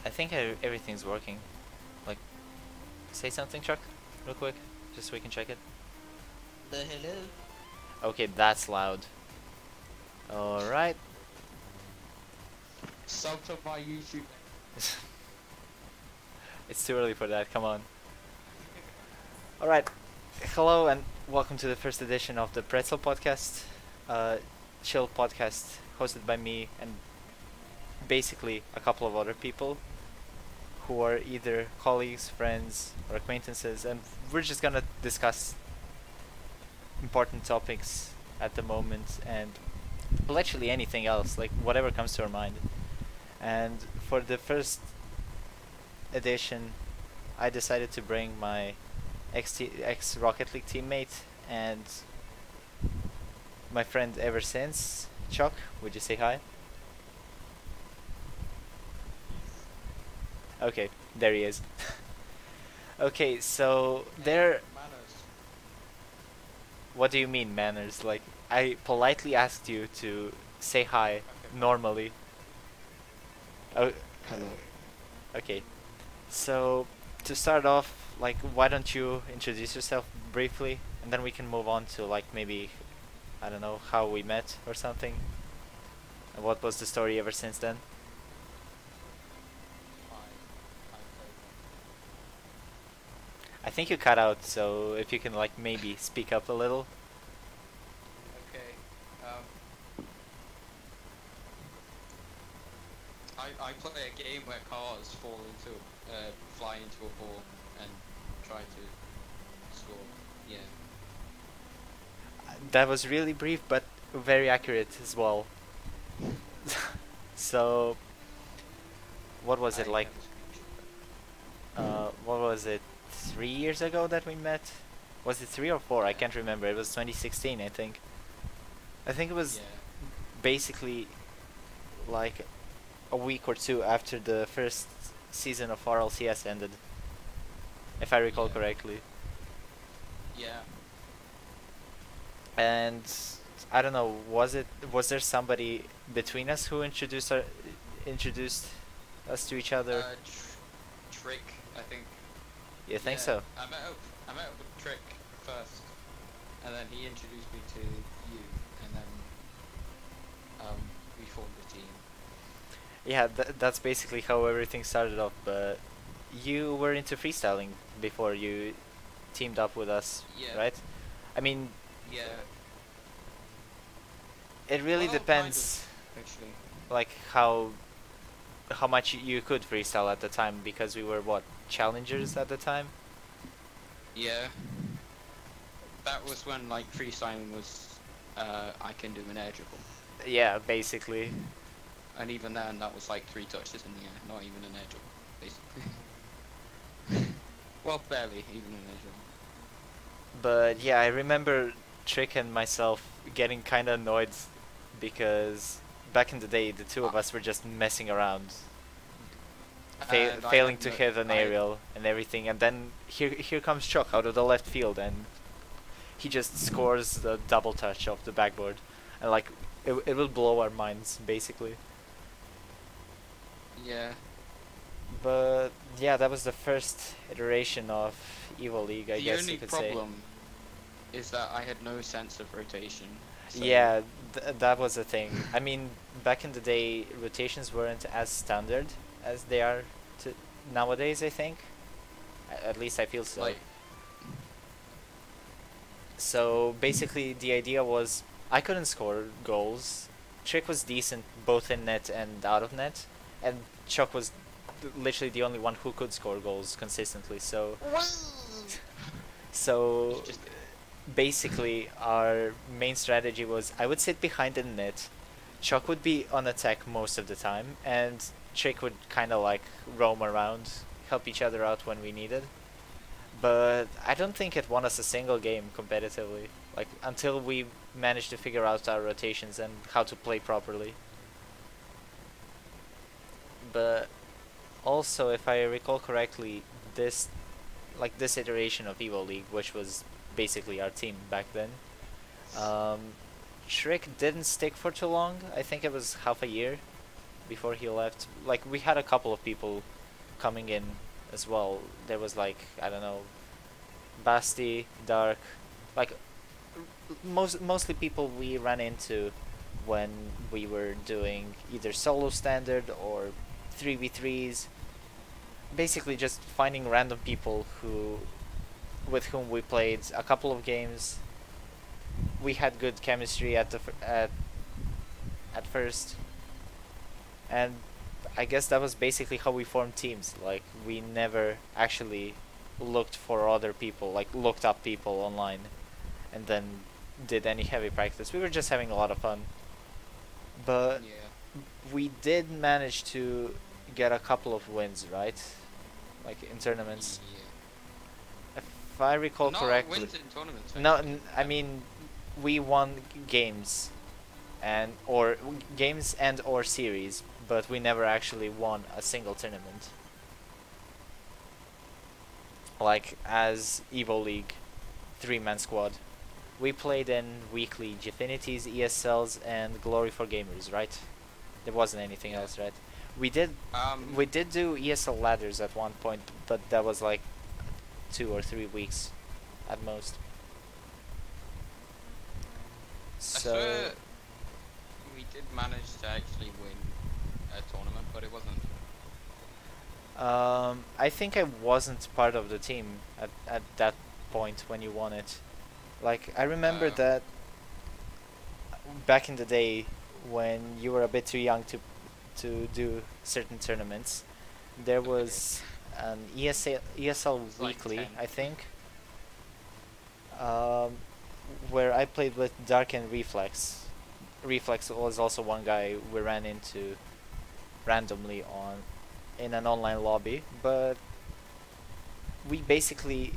I think everything's working. Like, say something, Chuck, real quick, just so we can check it. Hello. Okay, that's loud. Alright. Sub to my YouTube. It's too early for that, come on. Alright, hello and welcome to the first edition of the Pretzel Podcast. Chill podcast hosted by me and basically a couple of other people who are either colleagues, friends, or acquaintances, and we're just gonna discuss important topics at the moment and literally anything else, like whatever comes to our mind. And for the first edition, I decided to bring my ex Rocket League teammate and my friend ever since, Choc. Would you say hi? Okay, there he is. Okay, so there. Manners. What do you mean manners? Like, I politely asked you to say hi Okay. normally. Oh, Hello. okay. So to start off, like, why don't you introduce yourself briefly, and then we can move on to like maybe, I don't know, how we met or something. And what was the story ever since then? I think you cut out, so if you can like maybe speak up a little. Okay. I play a game where cars fly into a ball and try to score. Yeah. That was really brief, but very accurate as well. So, what was it I like? have a screenshot. What was it? 3 years ago that we met? Was it 3 or 4? I can't remember. It was 2016, I think. I think it was Yeah. basically like a week or two after the first season of RLCS ended, if I recall Yeah. correctly. Yeah. And I don't know, was there somebody between us who introduced us to each other? Trick, I think. You think Yeah, so? I met up with Trick first, and then he introduced me to you, and then we formed a team. Yeah, that's basically how everything started off. But you were into freestyling before you teamed up with us, Yeah. right? I mean, Yeah. it really Well, depends, kind of, actually. like how much you could freestyle at the time, because we were what, challengers at the time. Yeah. That was when like freestyling was I can do an air dribble. Yeah, basically. And even then that was like 3 touches in the air, not even an air dribble, basically. Well, barely even an air dribble. But yeah, I remember Trick and myself getting kind of annoyed because back in the day, the two of us were just messing around, And I failing had to no- hit an I- aerial and everything, and then here comes Choc out of the left field, and he just scores the double touch off the backboard, and like it will blow our minds basically. Yeah. But yeah, that was the first iteration of Evo League, I The guess only you could say. problem is that I had no sense of rotation. So Yeah, that was the thing. I mean, back in the day, rotations weren't as standard as they are to nowadays, I think. At least I feel so. Like, So basically, the idea was I couldn't score goals. Trick was decent both in net and out of net, and Chuck was literally the only one who could score goals consistently. So just basically, our main strategy was I would sit behind the net, Chuck would be on attack most of the time, and Trick would kind of like roam around, help each other out when we needed. But I don't think it won us a single game competitively, like until we managed to figure out our rotations and how to play properly. But also, if I recall correctly, this iteration of Evo League, which was basically our team back then, um, Trick didn't stick for too long. I think it was half a year before he left. Like, we had a couple of people coming in as well. There was like, I don't know, Basti, Dark, like mostly people we ran into when we were doing either solo standard or 3v3s. Basically just finding random people who with whom we played a couple of games. We had good chemistry at first, and I guess that was basically how we formed teams. Like, we never actually looked for other people, like looked up people online and then did any heavy practice. We were just having a lot of fun. But Yeah. we did manage to get a couple of wins, right? Like in tournaments. Yeah. If I recall No, correctly. wins in tournaments. No, actually. I mean, we won games games and or series, but we never actually won a single tournament. Like as Evo League, 3-man squad. We played in weekly Gfinities, ESLs, and Glory for Gamers, right? There wasn't anything Yeah. else, right? We did Um, we did do ESL ladders at one point, but that was like 2 or 3 weeks at most. I So swear we did manage to actually win a tournament, but it wasn't. I think I wasn't part of the team at that point when you won it. Like, I remember Uh, that back in the day when you were a bit too young to do certain tournaments, there Okay. was an ESL It's like weekly, 10. I think, um, where I played with Dark and Reflex. Reflex was also one guy we ran into randomly on in an online lobby, but we basically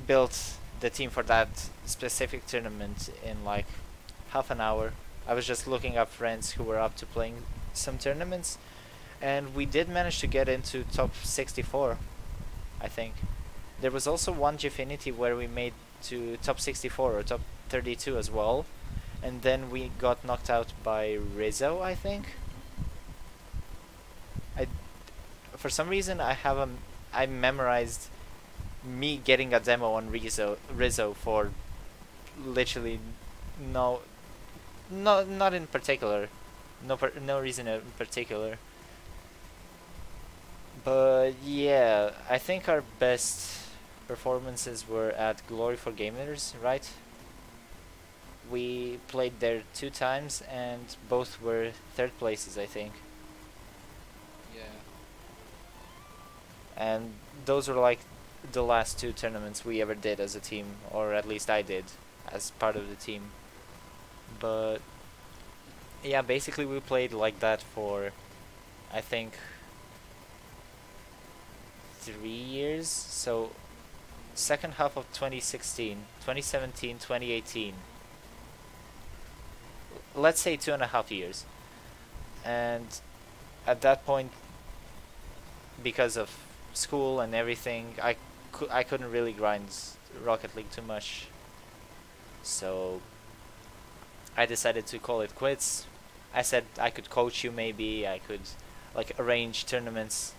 built the team for that specific tournament in like half an hour. I was just looking up friends who were up to playing some tournaments, and we did manage to get into top 64, I think. There was also one Gfinity where we made to top 64 or top 32 as well, and then we got knocked out by Rizzo, I think. I, for some reason, I memorized me getting a demo on Rizzo for literally no, not in particular, no reason in particular. But yeah, I think our best performances were at Glory for Gamers, right? We played there 2 times and both were third places, I think. Yeah. And those were like the last 2 tournaments we ever did as a team, or at least I did as part of the team. But yeah, basically we played like that for, I think, 3 years. So second half of 2016, 2017, 2018. Let's say 2.5 years. And at that point, because of school and everything, I couldn't really grind Rocket League too much. So I decided to call it quits. I said I could coach you, maybe I could like arrange tournaments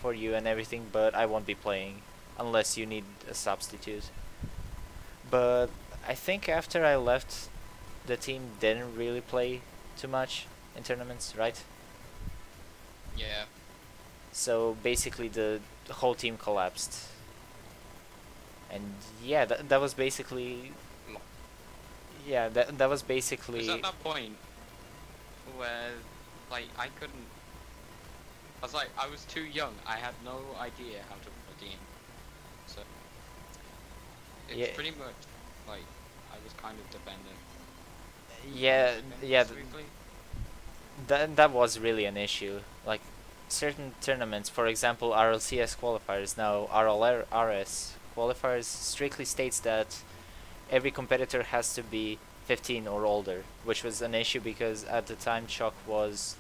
for you and everything, but I won't be playing unless you need a substitute. But I think after I left, the team didn't really play too much in tournaments, right? Yeah. So basically the whole team collapsed. And yeah, that was basically that was It basically was at that point where, like, I couldn't. I was like, I was too young. I had no idea how to run a game. So it was yeah pretty much like I was kind of dependent. yeah yeah Weekly. that was really an issue. Like certain tournaments, for example, RLCS qualifiers, now RLRS qualifiers, strictly states that every competitor has to be 15 or older, which was an issue because at the time Choc was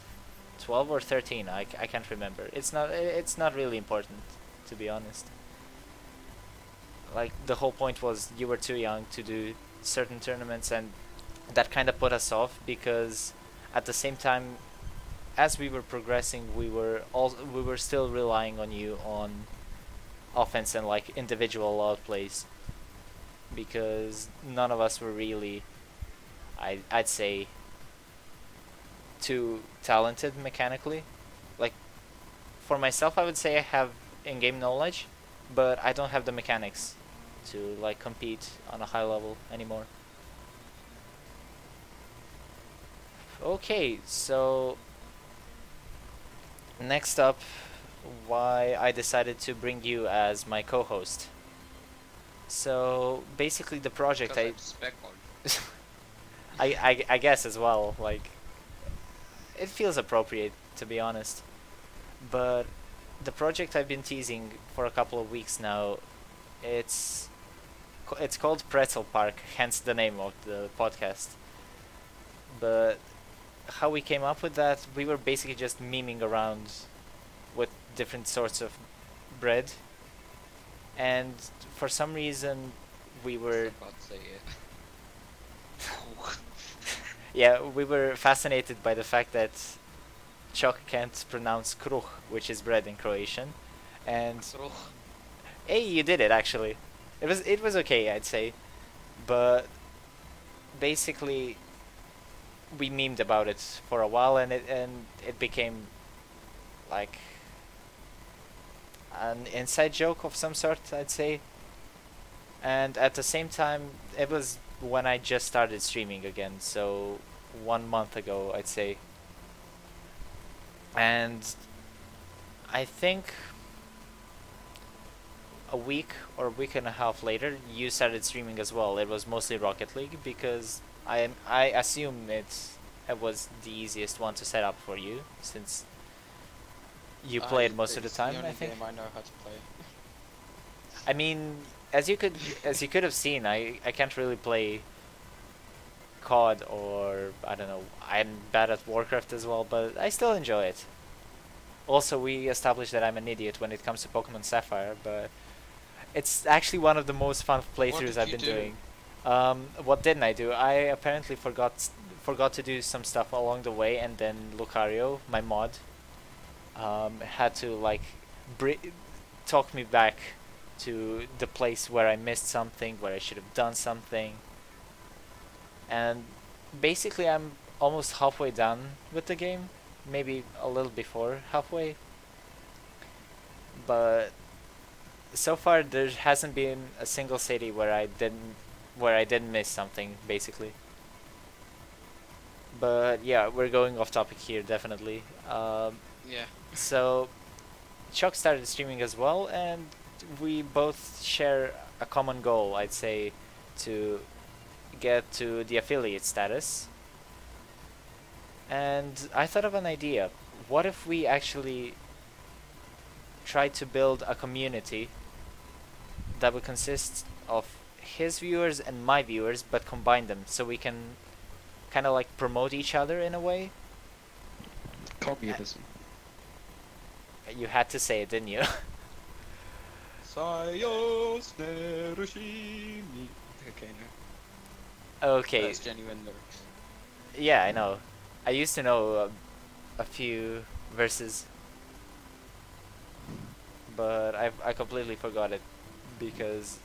12 or 13. I can't remember. It's not really important, to be honest. Like the whole point was you were too young to do certain tournaments, and that kind of put us off because at the same time as we were progressing, we were still relying on you on offense and like individual outplays, because none of us were really, I'd say, too talented mechanically. Like, for myself, I would say I have in-game knowledge, but I don't have the mechanics to like compete on a high level anymore. Okay, so next up, why I decided to bring you as my co-host. So basically, the project Because I'm spec on. I guess as well, like, it feels appropriate, to be honest. But the project I've been teasing for a couple of weeks now, it's it's called Pretzel Park, hence the name of the podcast. But how we came up with that, we were basically just memeing around with different sorts of bread, and for some reason we were About to say it. yeah, we were fascinated by the fact that Choc can't pronounce kruh, which is bread in Croatian, and hey, you did it actually. It was okay, I'd say, but basically we memed about it for a while, and it became like an inside joke of some sort, I'd say. And at the same time, it was when I just started streaming again, so 1 month ago, I'd say. And I think a week or a week and a half later, you started streaming as well. It was mostly Rocket League, because I assume it was the easiest one to set up for you, since you play it most of the time, I think. Game I know how to play. I mean, as you could have seen, I can't really play COD, or I don't know. I'm bad at Warcraft as well, but I still enjoy it. Also, we established that I'm an idiot when it comes to Pokemon Sapphire, but it's actually one of the most fun playthroughs I've been doing. What didn't I do? I apparently forgot to do some stuff along the way, and then Lucario, my mod, had to like talk me back to the place where I missed something, where I should have done something. And basically I'm almost halfway done with the game, maybe a little before halfway. But so far there hasn't been a single city where I didn't miss something, basically. But yeah, we're going off topic here, definitely. Yeah. So Choc started streaming as well, and we both share a common goal, I'd say, to get to the affiliate status. And I thought of an idea. What if we actually try to build a community that would consist of his viewers and my viewers, but combine them, so we can kind of like promote each other in a way? Communism. You had to say it, didn't you? Okay, no. Okay. That's genuine lyrics. Yeah, I know. I used to know a few verses, but I completely forgot it, because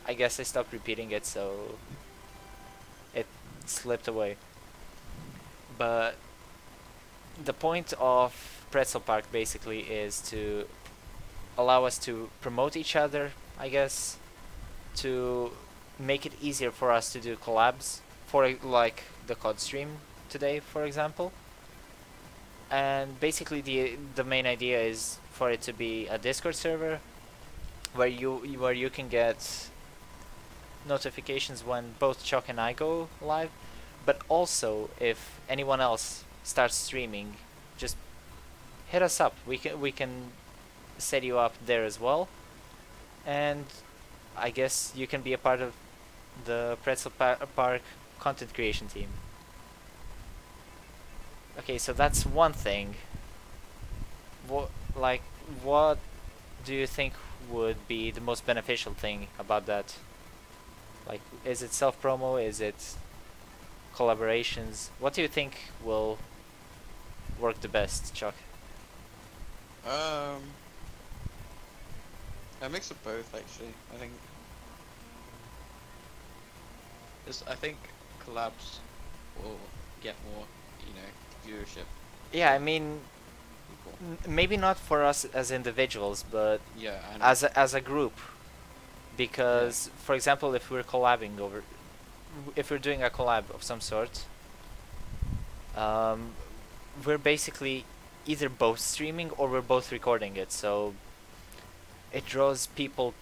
I guess I stopped repeating it, so it slipped away. But the point of Pretzel Park basically is to allow us to promote each other, I guess, to make it easier for us to do collabs, for like the COD stream today, for example. And basically the main idea is for it to be a Discord server where you can get notifications when both Choc and I go live, but also if anyone else starts streaming, just hit us up. We can set you up there as well, and I guess you can be a part of the Pretzel Park content creation team. Okay, so that's one thing. What do you think would be the most beneficial thing about that? Like, is it self-promo? Is it collaborations? What do you think will work the best, Choc? Um, a mix of both, actually. I think collabs will get more, viewership. Yeah, I mean, People. maybe not for us as individuals, but Yeah, I know. as a group. Because, for example, if we're doing a collab of some sort, um, we're basically either both streaming or we're both recording it. So it draws people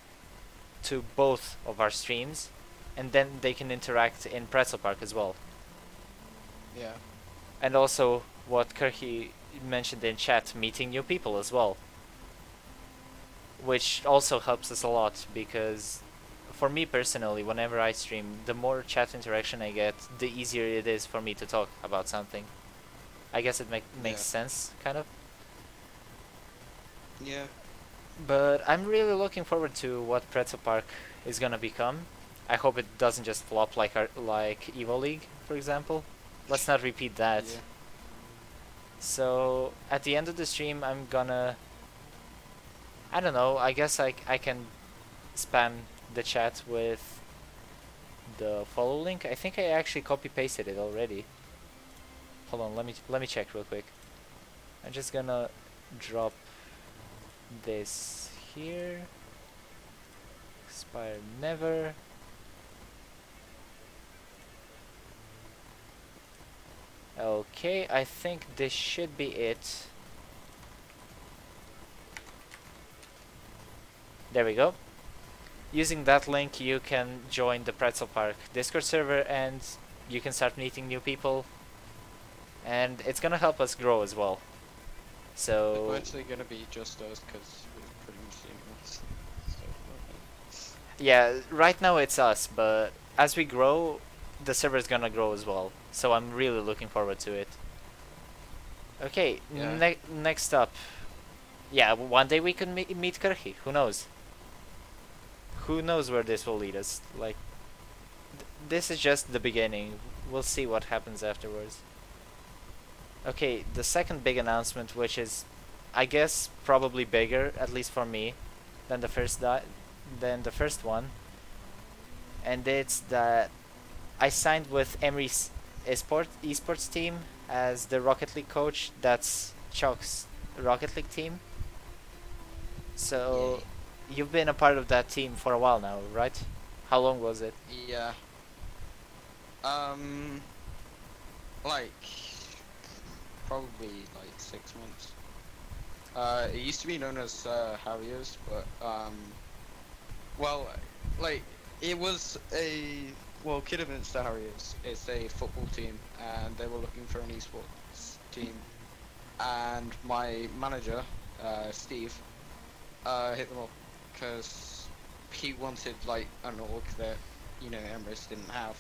to both of our streams, and then they can interact in Pretzel Park as well. Yeah. And also, what Kirky mentioned in chat, meeting new people as well. Which also helps us a lot, because for me personally, whenever I stream, the more chat interaction I get, the easier it is for me to talk about something. I guess it makes sense, kind of. Yeah. But I'm really looking forward to what Pretzel Park is gonna become. I hope it doesn't just flop like Evo League, for example. Let's not repeat that. Yeah. So at the end of the stream, I'm gonna, I don't know, I guess I can spam the chat with the follow link. I think I actually copy pasted it already. Hold on, let me check real quick. I'm just gonna drop this here. Expire never. Okay, I think this should be it. There we go. Using that link, you can join the Pretzel Park Discord server and you can start meeting new people. And it's gonna help us grow as well. So It's actually gonna be just us, because we're pretty much seamless. yeah, right now it's us, but as we grow, the server is gonna grow as well. So I'm really looking forward to it. Okay, Yeah. next up. Yeah, one day we can meet Kirky. Who knows? Who knows where this will lead us? Like, this is just the beginning. We'll see what happens afterwards. Okay, the second big announcement, which is, I guess, probably bigger, at least for me, than the first one, and it's that I signed with Emrys Esports team as the Rocket League coach. That's Choc's Rocket League team. So you've been a part of that team for a while now, right? How long was it? Yeah. Like, probably like 6 months. It used to be known as Harriers, but well, like, it was Kidderminster Harriers is a football team, and they were looking for an esports team, and my manager, Steve, hit them up because he wanted like an org that Emrys didn't have,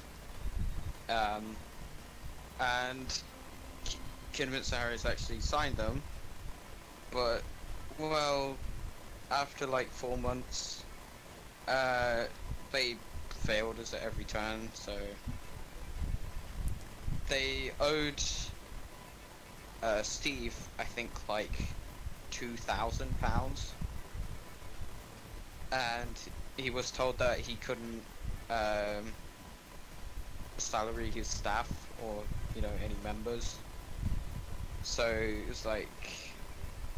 and Kidderminster Harriers actually signed them, but after like 4 months, they failed us at every turn, so they owed Steve, I think, like £2,000, and he was told that he couldn't salary his staff or any members, so it was like,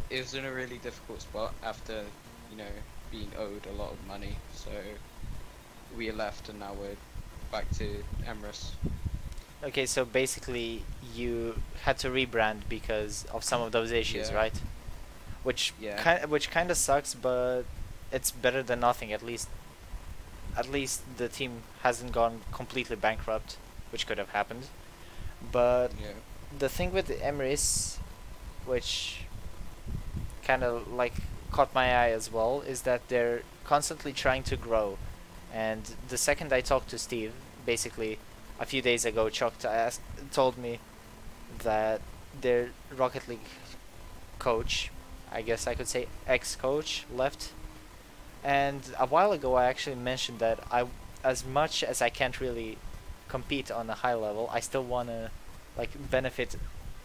it was in a really difficult spot after being owed a lot of money, so we left and now we're back to Emrys. Okay, so basically you had to rebrand because of some of those issues, Yeah. right? Which Yeah. kind of sucks, but it's better than nothing. At least the team hasn't gone completely bankrupt, which could have happened. But Yeah. the thing with Emrys, which kind of like caught my eye as well, is that they're constantly trying to grow. And the second I talked to Steve, basically a few days ago, Choc told me that their Rocket League coach, I guess I could say ex-coach, left. And a while ago I actually mentioned that as much as I can't really compete on a high level, I still want to like benefit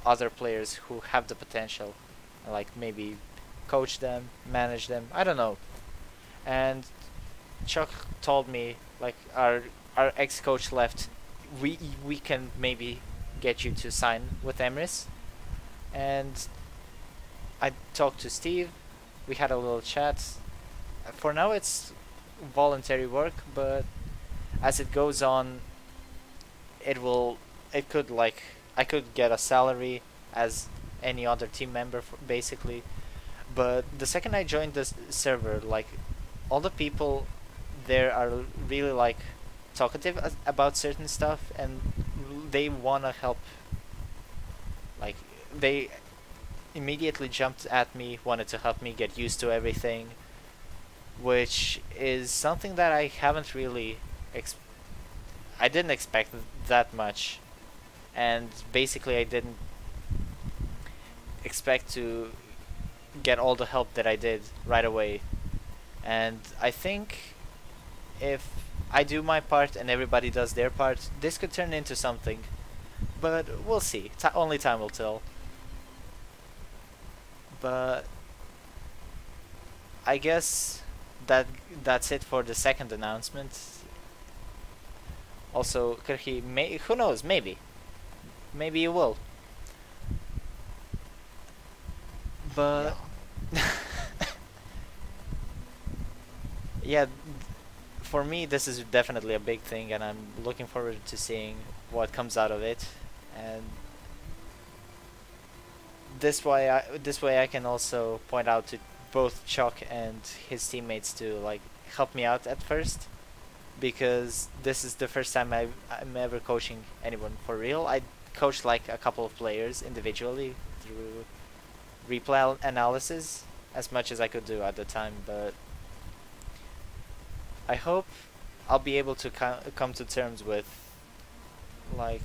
other players who have the potential, like maybe coach them, manage them. I don't know. And Choc told me, like, our ex-coach left. We can maybe get you to sign with Emrys. And I talked to Steve. We had a little chat. For now, it's voluntary work, but as it goes on, it will. It could, like, I could get a salary as any other team member, basically. But the second I joined this server, like, all the people there are really, like, talkative about certain stuff, and they wanna help. Like, they immediately jumped at me, wanted to help me get used to everything, which is something that I haven't really I didn't expect that much, and basically I didn't expect to get all the help that I did right away. And I think if I do my part and everybody does their part, this could turn into something, but we'll see. Only time will tell. But I guess that's it for the second announcement. Also, Kirchi, who knows, maybe you will. But yeah, for me this is definitely a big thing, and I'm looking forward to seeing what comes out of it. And this way I can also point out to both Choc and his teammates to, like, help me out at first, because this is the first time I'm ever coaching anyone for real. I coached like a couple of players individually through replay analysis as much as I could do at the time, but I hope I'll be able to come to terms with, like,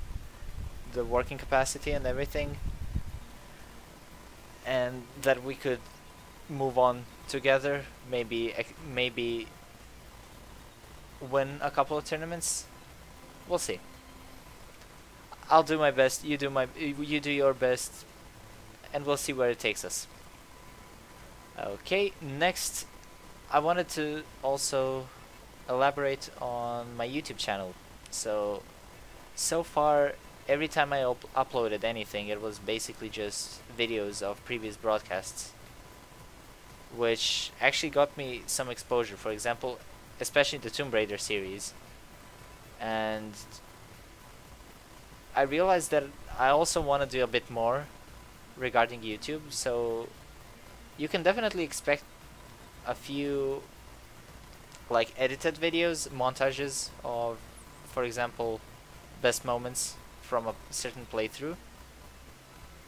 the working capacity and everything, and that we could move on together, maybe win a couple of tournaments. We'll see. I'll do my best, you do your best, and we'll see where it takes us. Okay, next I wanted to also elaborate on my YouTube channel. So far, every time I uploaded anything, it was basically just videos of previous broadcasts, which actually got me some exposure. For example, especially the Tomb Raider series. And I realized that I also want to do a bit more regarding YouTube, so you can definitely expect a few, like, edited videos, montages of, for example, best moments from a certain playthrough.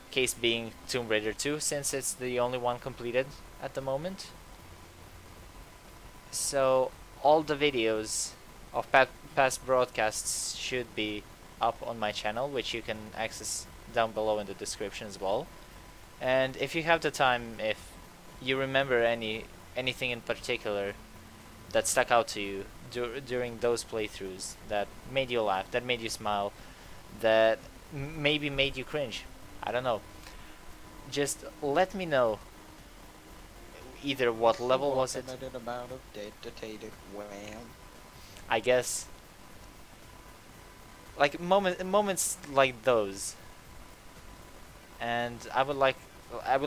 Case being Tomb Raider 2, since it's the only one completed at the moment. So all the videos of past broadcasts should be up on my channel, which you can access down below in the description as well. And if you have the time, if you remember anything in particular that stuck out to you during those playthroughs, that made you laugh, that made you smile, that maybe made you cringe, I don't know, just let me know. Either what level was it? I guess, like, moments like those, and I would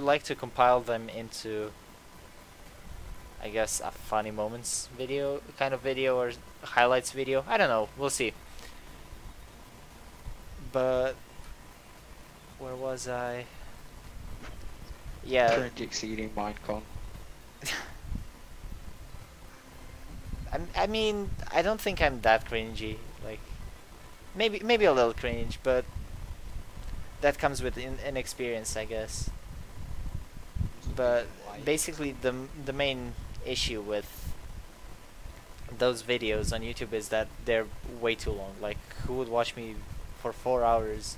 like to compile them into, I guess, a funny moments video kind of video, or highlights video. I don't know, we'll see. But where was I? Yeah. Current exceeding Minecon. I mean, I don't think I'm that cringy. Like, maybe a little cringe, but that comes with inexperience, I guess. But basically, the main issue with those videos on YouTube is that they're way too long. Like, who would watch me for 4 hours?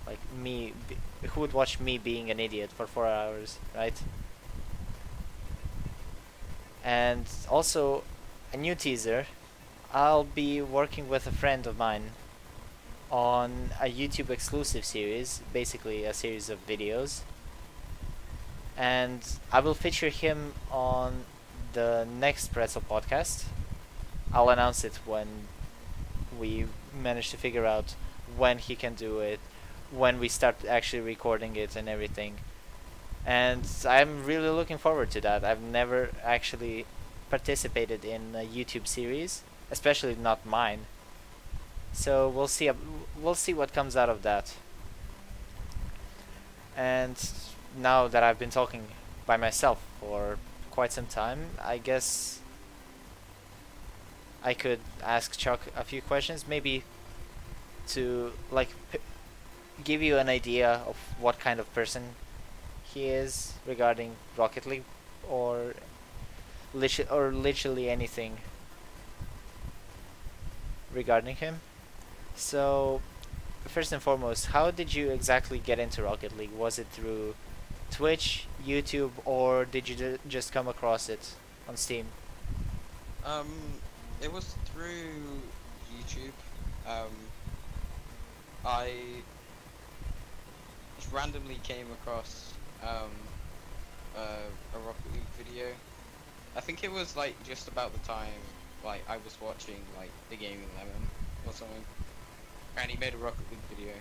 Like, who would watch me being an idiot for 4 hours, right? And also, a new teaser, I'll be working with a friend of mine on a YouTube exclusive series, basically a series of videos, and I will feature him on the next Pretzel podcast. I'll announce it when we manage to figure out when he can do it, when we start actually recording it and everything. And I'm really looking forward to that. I've never actually participated in a YouTube series, especially not mine. So we'll see. We'll see what comes out of that. And now that I've been talking by myself for quite some time, I guess I could ask Choc a few questions, maybe to like give you an idea of what kind of person he is regarding Rocket League, or literally anything regarding him. So, first and foremost, how did you exactly get into Rocket League? Was it through Twitch, YouTube, or did you just come across it on Steam? Um, it was through YouTube. Um, I just randomly came across a Rocket League video. I think it was like just about the time like I was watching like the Gaming Lemon or something, and he made a Rocket League video,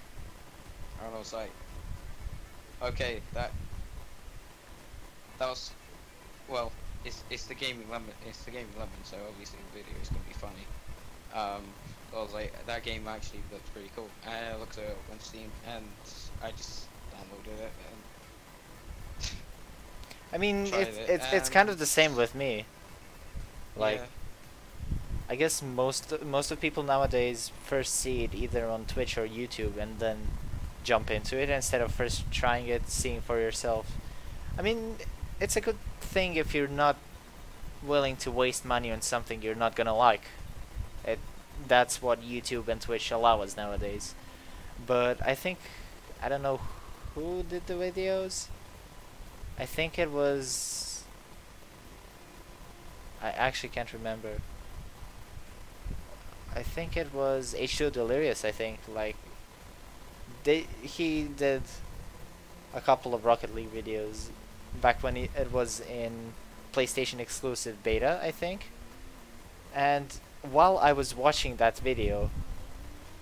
and I was like, okay, that was, well, it's the Gaming Lemon, so obviously the video is gonna be funny. So I was like, that game actually looks pretty cool, and I looked it up on Steam, and I just downloaded it and I mean, tried it's kind of the same with me. Like, yeah. I guess most of people nowadays first see it either on Twitch or YouTube and then jump into it instead of first trying it, seeing for yourself. I mean, it's a good thing if you're not willing to waste money on something you're not gonna like. It That's what YouTube and Twitch allow us nowadays. But I don't know who did the videos. I think it was, I actually can't remember. I think it was H2 Delirious, I think. Like, he did a couple of Rocket League videos back when it was in PlayStation exclusive beta, I think. And while I was watching that video,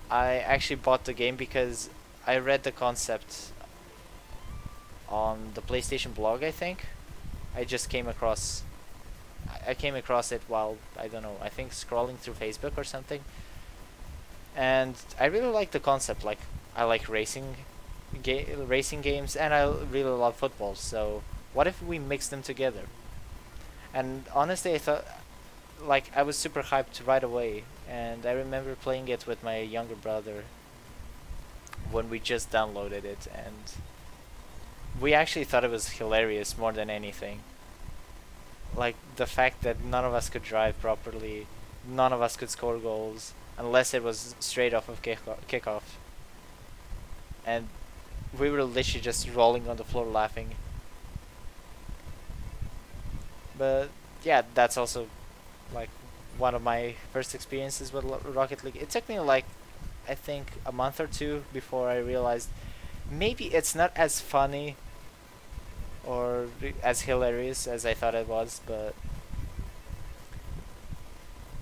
I actually bought the game because I read the concept on the PlayStation blog, I think. I just came across I came across it while, I don't know, I think scrolling through Facebook or something. And I really like the concept. Like, I like racing games, and I really love football. So what if we mix them together? And honestly, I thought, like, I was super hyped right away, and I remember playing it with my younger brother when we just downloaded it, and we actually thought it was hilarious more than anything. Like, the fact that none of us could drive properly, none of us could score goals unless it was straight off of kickoff, and we were literally just rolling on the floor laughing. But yeah, that's also like one of my first experiences with Rocket League. It took me like, I think, a month or two before I realized maybe it's not as funny or as hilarious as I thought it was, but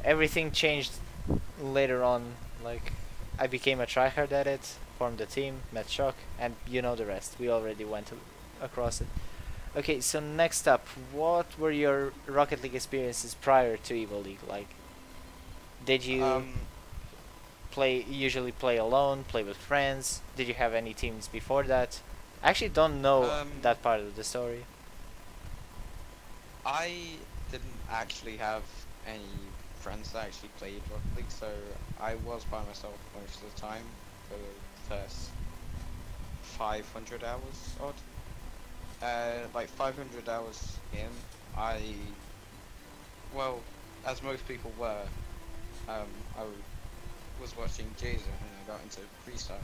everything changed later on. Like, I became a tryhard at it, formed a team, met Choc, and you know the rest. We already went across it. Okay, so next up, what were your Rocket League experiences prior to Evo League? Like, did you usually play alone, play with friends? Did you have any teams before that? I actually don't know that part of the story. I didn't actually have any friends that actually played Rocket League, so I was by myself most of the time for the first 500 hours odd. Like 500 hours in, well, as most people were, I was watching Jason and I got into freestyle.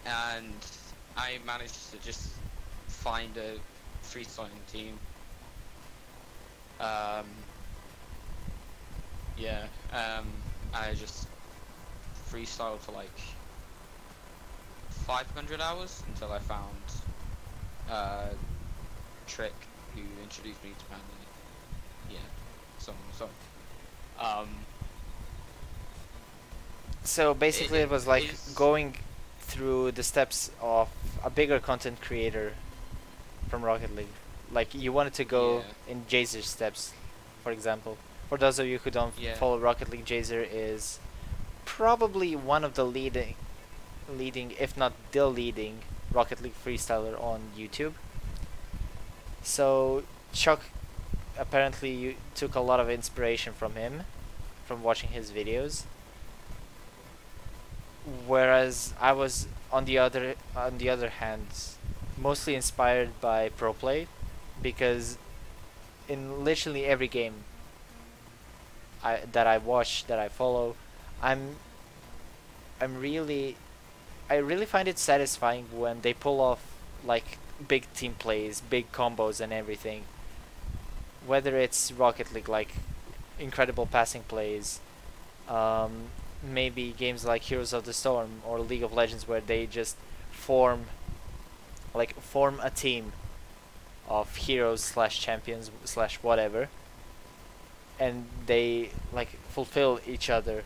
And I managed to just find a freestyling team. Yeah, I just freestyled for like 500 hours until I found uh, Trick, who introduced me to Manly. Yeah, so um, So basically, it was like is going through the steps of a bigger content creator from Rocket League. Like you wanted to go yeah, in Jazer's steps, for example. For those of you who don't yeah, follow Rocket League, Jazer is probably one of the leading, if not the leading, Rocket League freestyler on YouTube. So Choc apparently took a lot of inspiration from him, from watching his videos. Whereas I was on the other hand mostly inspired by pro play, because in literally every game that I watch, that I follow, I'm I'm really I really find it satisfying when they pull off like big team plays, big combos and everything. Whether it's Rocket League, like incredible passing plays, um, maybe games like Heroes of the Storm or League of Legends, where they just form form a team of heroes slash champions slash whatever, and they like fulfill each other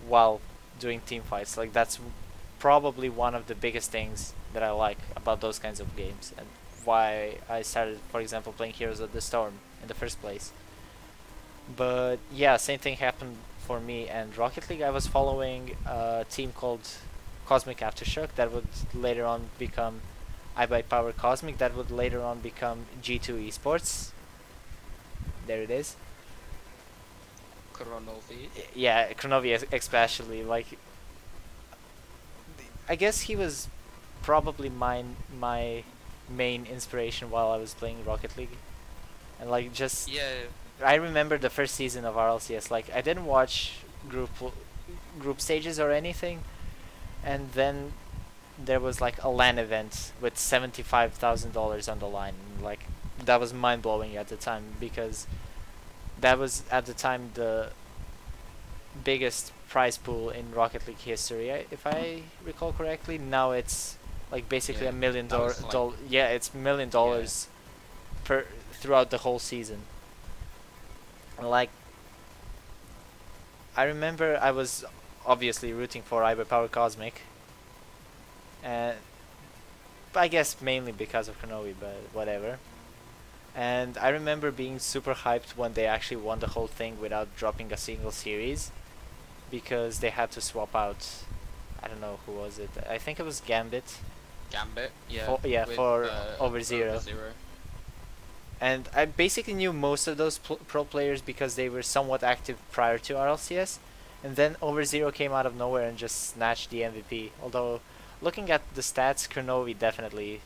while doing team fights. Like that's probably one of the biggest things that I like about those kinds of games, and why I started, for example, playing Heroes of the Storm in the first place. But yeah, same thing happened for me and Rocket League. I was following a team called Cosmic Aftershock that would later on become I by Power Cosmic, that would later on become G2 Esports. There it is. Chronovi. Yeah, Kronovi especially. Like, I guess he was probably my main inspiration while I was playing Rocket League, and like just Yeah, I remember the first season of RLCS. Like I didn't watch group stages or anything, and then there was like a LAN event with $75,000 on the line. Like that was mind blowing at the time, because that was at the time the biggest prize pool in Rocket League history, if I recall correctly. Now it's like basically yeah. $1 million That was like yeah, it's $1 million yeah, per throughout the whole season. Like I remember I was obviously rooting for Iber Power Cosmic, and I guess mainly because of Konoe, but whatever. And I remember being super hyped when they actually won the whole thing without dropping a single series, because they had to swap out, I don't know who was it. I think it was Gambit. Gambit. Yeah, Yeah, with, for Over Zero. Zero. And I basically knew most of those pro players because they were somewhat active prior to RLCS, and then Over Zero came out of nowhere and just snatched the MVP. Although, looking at the stats, Kronovi definitely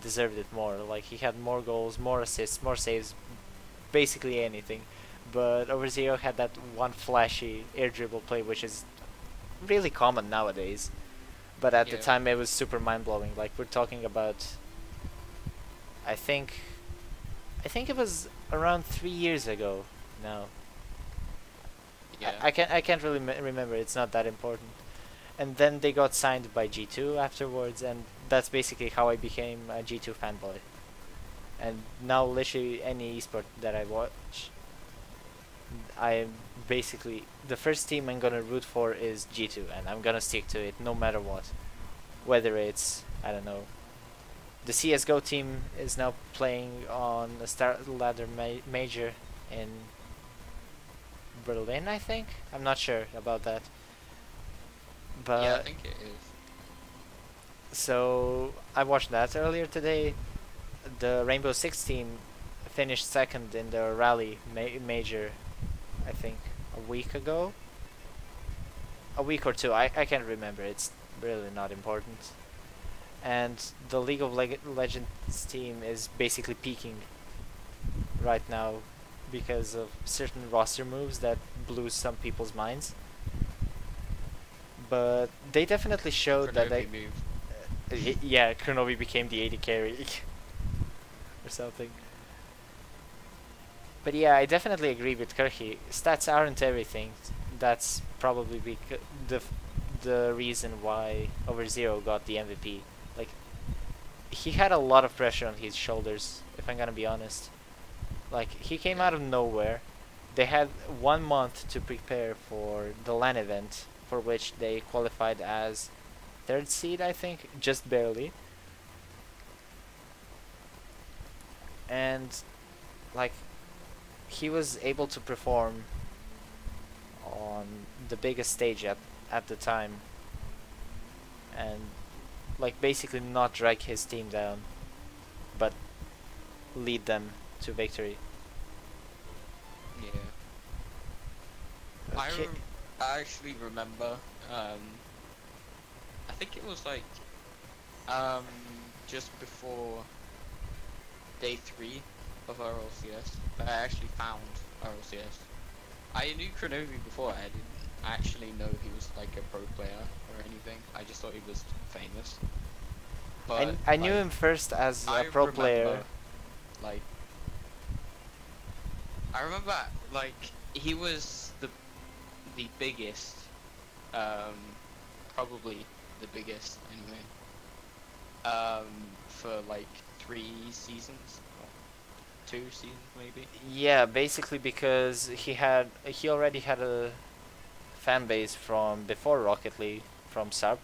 deserved it more. Like he had more goals, more assists, more saves, basically anything. But Over Zero had that one flashy air dribble play, which is really common nowadays. But at the Yeah. time, it was super mind blowing. Like we're talking about, I think it was around 3 years ago now. Yeah. I can't really remember. It's not that important. And then they got signed by G2 afterwards, and that's basically how I became a G2 fanboy. And now literally any esport that I watch, I basically, the first team I'm gonna root for is G2, and I'm gonna stick to it no matter what. Whether it's, I don't know, the CSGO team is now playing on a Star Ladder major in Berlin, I think. I'm not sure about that. But Yeah, I think it is. so I watched that earlier today. The Rainbow Six team finished second in the rally major, I think a week ago. A week or two, I can't remember. It's really not important. And the League of Legends team is basically peaking right now because of certain roster moves that blew some people's minds. But they definitely showed that they, Kronovi moved. yeah, Kronovi became the AD carry or something. But yeah, I definitely agree with Kirky. Stats aren't everything. that's probably the reason why Over Zero got the MVP. Like, he had a lot of pressure on his shoulders, if I'm gonna be honest. Like, he came out of nowhere. They had 1 month to prepare for the LAN event, for which they qualified as third seed, I think, just barely. And like, he was able to perform on the biggest stage at the time, and like basically not drag his team down, but lead them to victory. Yeah. Okay. I actually remember. I think it was like um, just before day 3 of RLCS that I actually found RLCS. I knew Kronovi before. I didn't actually know he was like a pro player or anything. I just thought he was famous. But I knew like, him first as I a pro remember, player. like, I remember like he was the biggest, probably the biggest anyway, for like 3 seasons, or 2 seasons maybe. Yeah, basically because he already had a fan base from before Rocket League, from SARP,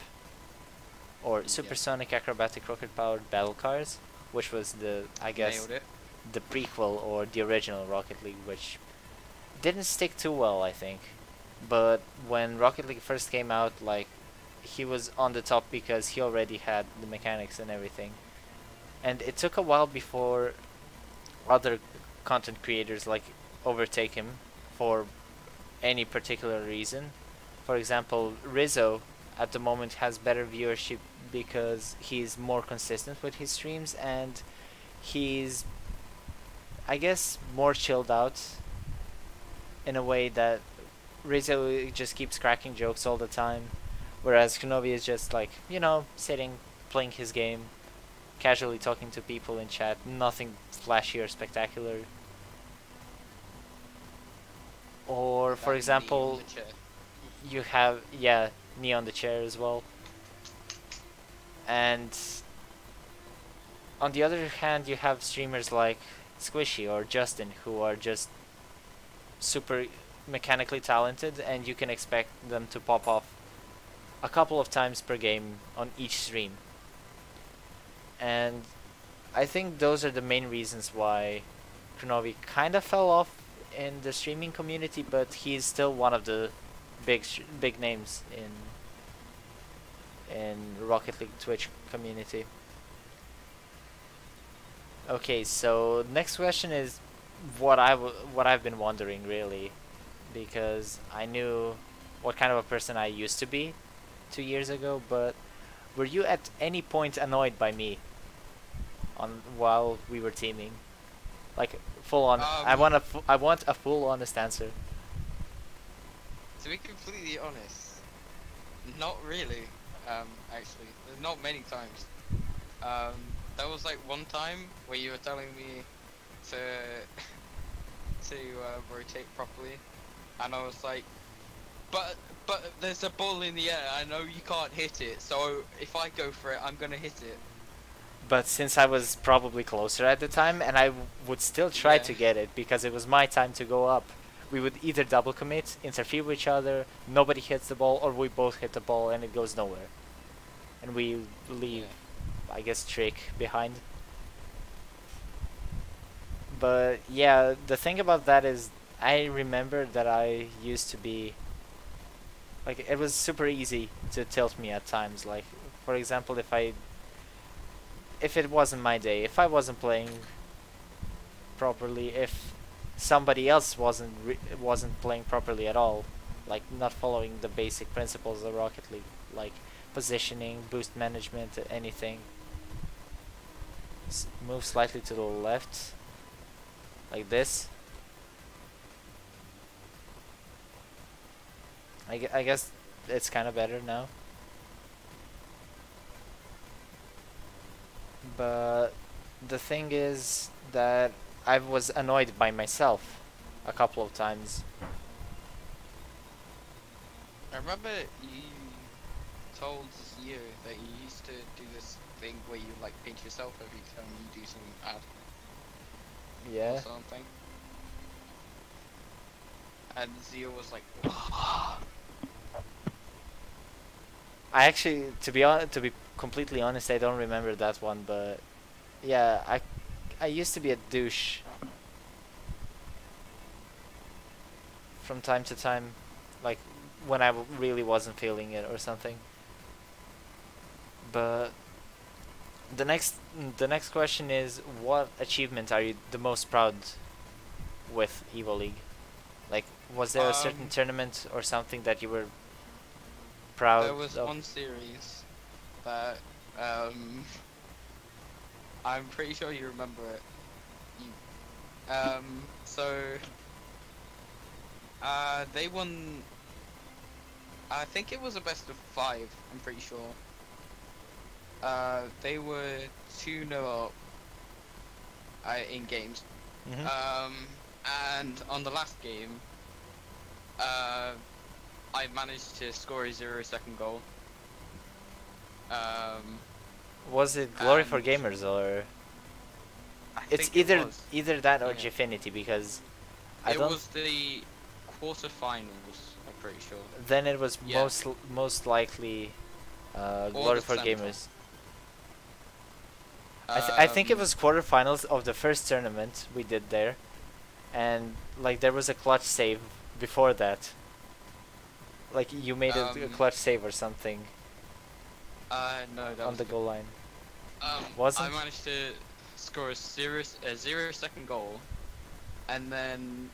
or Yeah, Supersonic Acrobatic Rocket Powered Battle Cars, which was the, I guess, nailed it. the prequel or the original Rocket League, which didn't stick too well, I think. But when Rocket League first came out, like, he was on the top because he already had the mechanics and everything. And it took a while before other content creators like overtake him for any particular reason. For example, Rizzo at the moment has better viewership because he's more consistent with his streams, and he's, I guess, more chilled out in a way that Rizzo just keeps cracking jokes all the time, whereas Kenobi is just like, sitting, playing his game, casually talking to people in chat, nothing flashy or spectacular. Or, for That knee on example, the chair. you have, yeah, knee on the chair as well. And on the other hand, you have streamers like Squishy or Justin who are just super mechanically talented, and you can expect them to pop off a couple of times per game on each stream. And I think those are the main reasons why Kronovi kind of fell off in the streaming community, but he's still one of the big names in Rocket League Twitch community. Okay, so next question is what I've been wondering, really, because I knew what kind of a person I used to be 2 years ago, but were you at any point annoyed by me while we were teaming? Like, full on. I want a full honest answer. To be completely honest, not really. Actually, there's not many times. There was like one time where you were telling me to to rotate properly, and I was like, but there's a ball in the air. I know you can't hit it, so if I go for it, I'm gonna hit it. But since I was probably closer at the time, and I would still try to get it because it was my time to go up, we would either double commit, interfere with each other, nobody hits the ball, or we both hit the ball and it goes nowhere. And we leave, I guess, Trick behind. But yeah, the thing about that is I remember that I used to be, like, it was super easy to tilt me at times. Like, for example, if it wasn't my day, if I wasn't playing properly, if somebody else wasn't playing properly at all, like not following the basic principles of Rocket League, like positioning, boost management, anything. Move slightly to the left, like this. I guess it's kind of better now. But the thing is that I was annoyed by myself a couple of times. I remember you told you that you used to do this thing where you like pinch yourself every time you do something bad or Yeah. something. And Zio was like, I actually, to be completely honest, I don't remember that one, but yeah, I used to be a douche from time to time, like when I really wasn't feeling it or something. But the next the next question is, what achievement are you the most proud with Evo League? Like, was there a certain tournament or something that you were proud there was of? one series that I'm pretty sure you remember it. So they won. I think it was a best of 5. I'm pretty sure. They were 2-0 up in games. Mm-hmm. And on the last game, I managed to score a 0-second goal. Was it Glory for and Gamers or I it's think it was. either that or Yeah. Gfinity, because I It don't. was the quarterfinals. I'm pretty sure. Then it was Yeah. most likely Or Glory the for Central. Gamers. I think it Um, was quarterfinals of the first tournament we did there, and like there was a clutch save before that. Like you made a clutch save or something no, that on was the goal line. I Wasn't? managed to score a 0-second goal, and then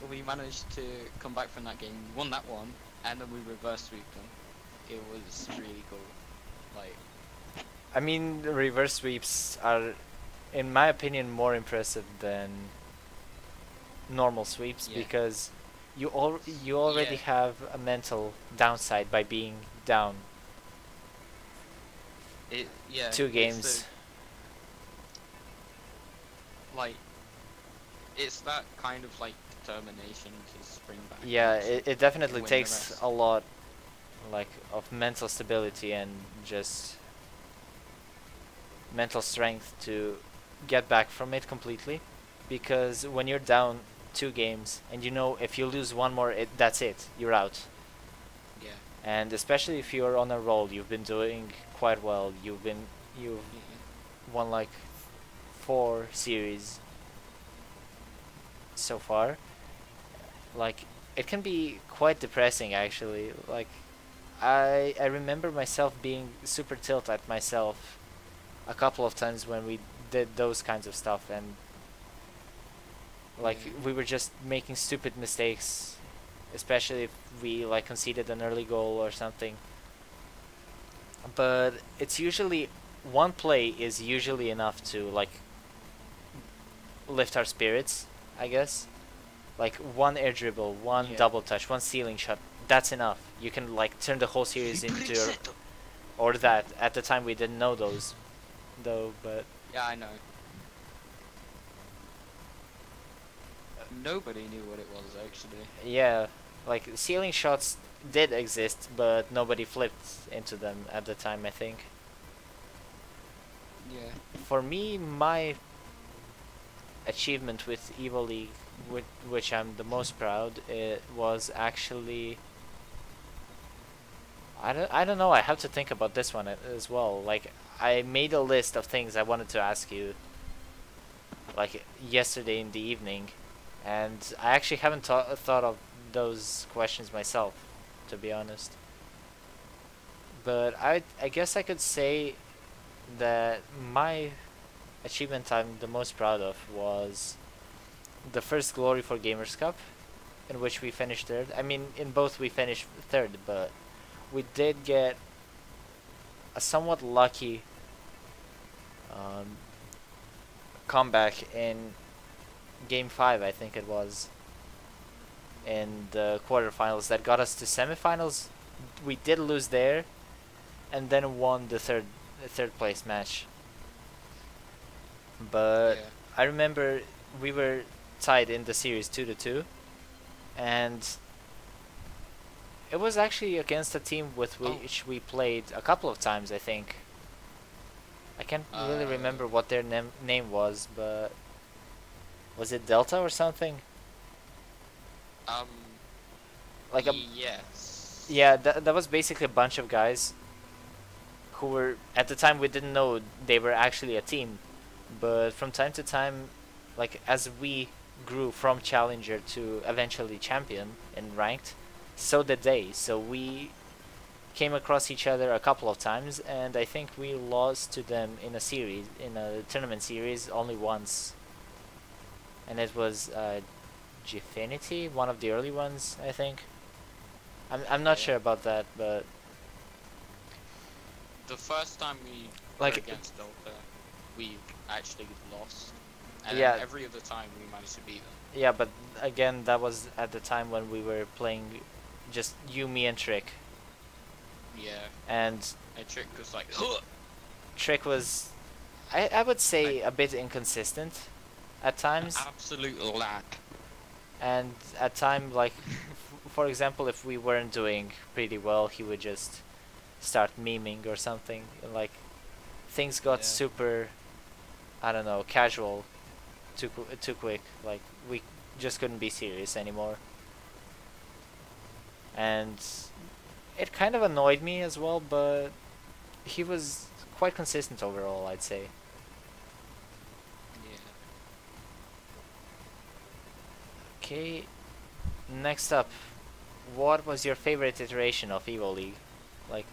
we managed to come back from that game, won that one, and then we reverse sweeped them. It was really cool. Like, I mean, the reverse sweeps are, in my opinion, more impressive than normal sweeps, Yeah. because you already Yeah. have a mental downside by being down Yeah. 2 it's games. like, it's that kind of like determination to spring back. Yeah, and it definitely win the takes rest. a lot, like, of mental stability and just mental strength to get back from it completely, because when you're down 2 games and you know if you lose one more, that's it, you're out. Yeah. And especially if you're on a roll, you've been doing quite well. You've Yeah. won like 4 series so far. Like, it can be quite depressing actually. Like, I remember myself being super tilt at myself a couple of times when we did those kinds of stuff, and like Yeah. we were just making stupid mistakes, especially if we like conceded an early goal or something. But it's usually one play is usually enough to like lift our spirits, I guess. Like one air dribble, one Yeah. double touch, one ceiling shot, that's enough. You can like turn the whole series into, or that. At the time we didn't know those though, but Yeah, I know. Nobody knew what it was actually. yeah, like ceiling shots did exist, but nobody flipped into them at the time, I think. Yeah. For me, my achievement with Evo League, with which I'm the most proud, it was actually, I don't know, I have to think about this one as well. Like, I made a list of things I wanted to ask you like yesterday in the evening, and I actually haven't thought of those questions myself, to be honest. But I guess I could say that my achievement I'm the most proud of was the first Glory for Gamers Cup, in which we finished third. I mean, in both we finished third, but we did get a somewhat lucky comeback in Game 5, I think it was, in the quarterfinals that got us to semifinals. We did lose there, and then won the third place match. But Yeah. I remember we were tied in the series 2-2, and It was actually against a team with Oh. which we played a couple of times, I think. I can't really remember what their name was, but was it Delta or something? Um. Like a Yes. Yeah, that was basically a bunch of guys who were at the time we didn't know they were actually a team, but from time to time, like as we grew from challenger to eventually champion in ranked, so did they. So we came across each other a couple of times, and I think we lost to them in a tournament series, only once, and it was Gfinity, one of the early ones, I think. I'm not Yeah. sure about that, but The first time we like played against Delta, we actually lost, and yeah, then every other time we managed to beat them. yeah, but again, that was at the time when we were playing just you, me, and Trick, Yeah. and And Trick was like, "Huh!" Trick was, I would say, a bit inconsistent at times, Absolute lag. and at time like, for example, if we weren't doing pretty well, he would just start memeing or something, and like things got Yeah. super, I don't know, casual, too quick. Like we just couldn't be serious anymore, and it kind of annoyed me as well. But he was quite consistent overall, I'd say. Yeah. Okay, next up, what was your favorite iteration of Evo League? Like,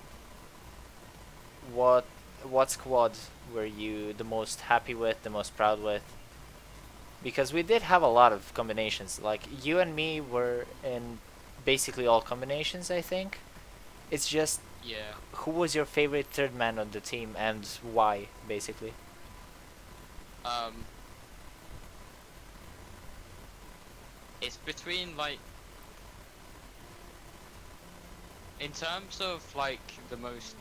what what squad were you the most happy with, the most proud with? Because we did have a lot of combinations. Like you and me were in basically all combinations, I think. It's just Yeah. who was your favorite third man on the team and why, basically. Um. It's between like, in terms of like the most,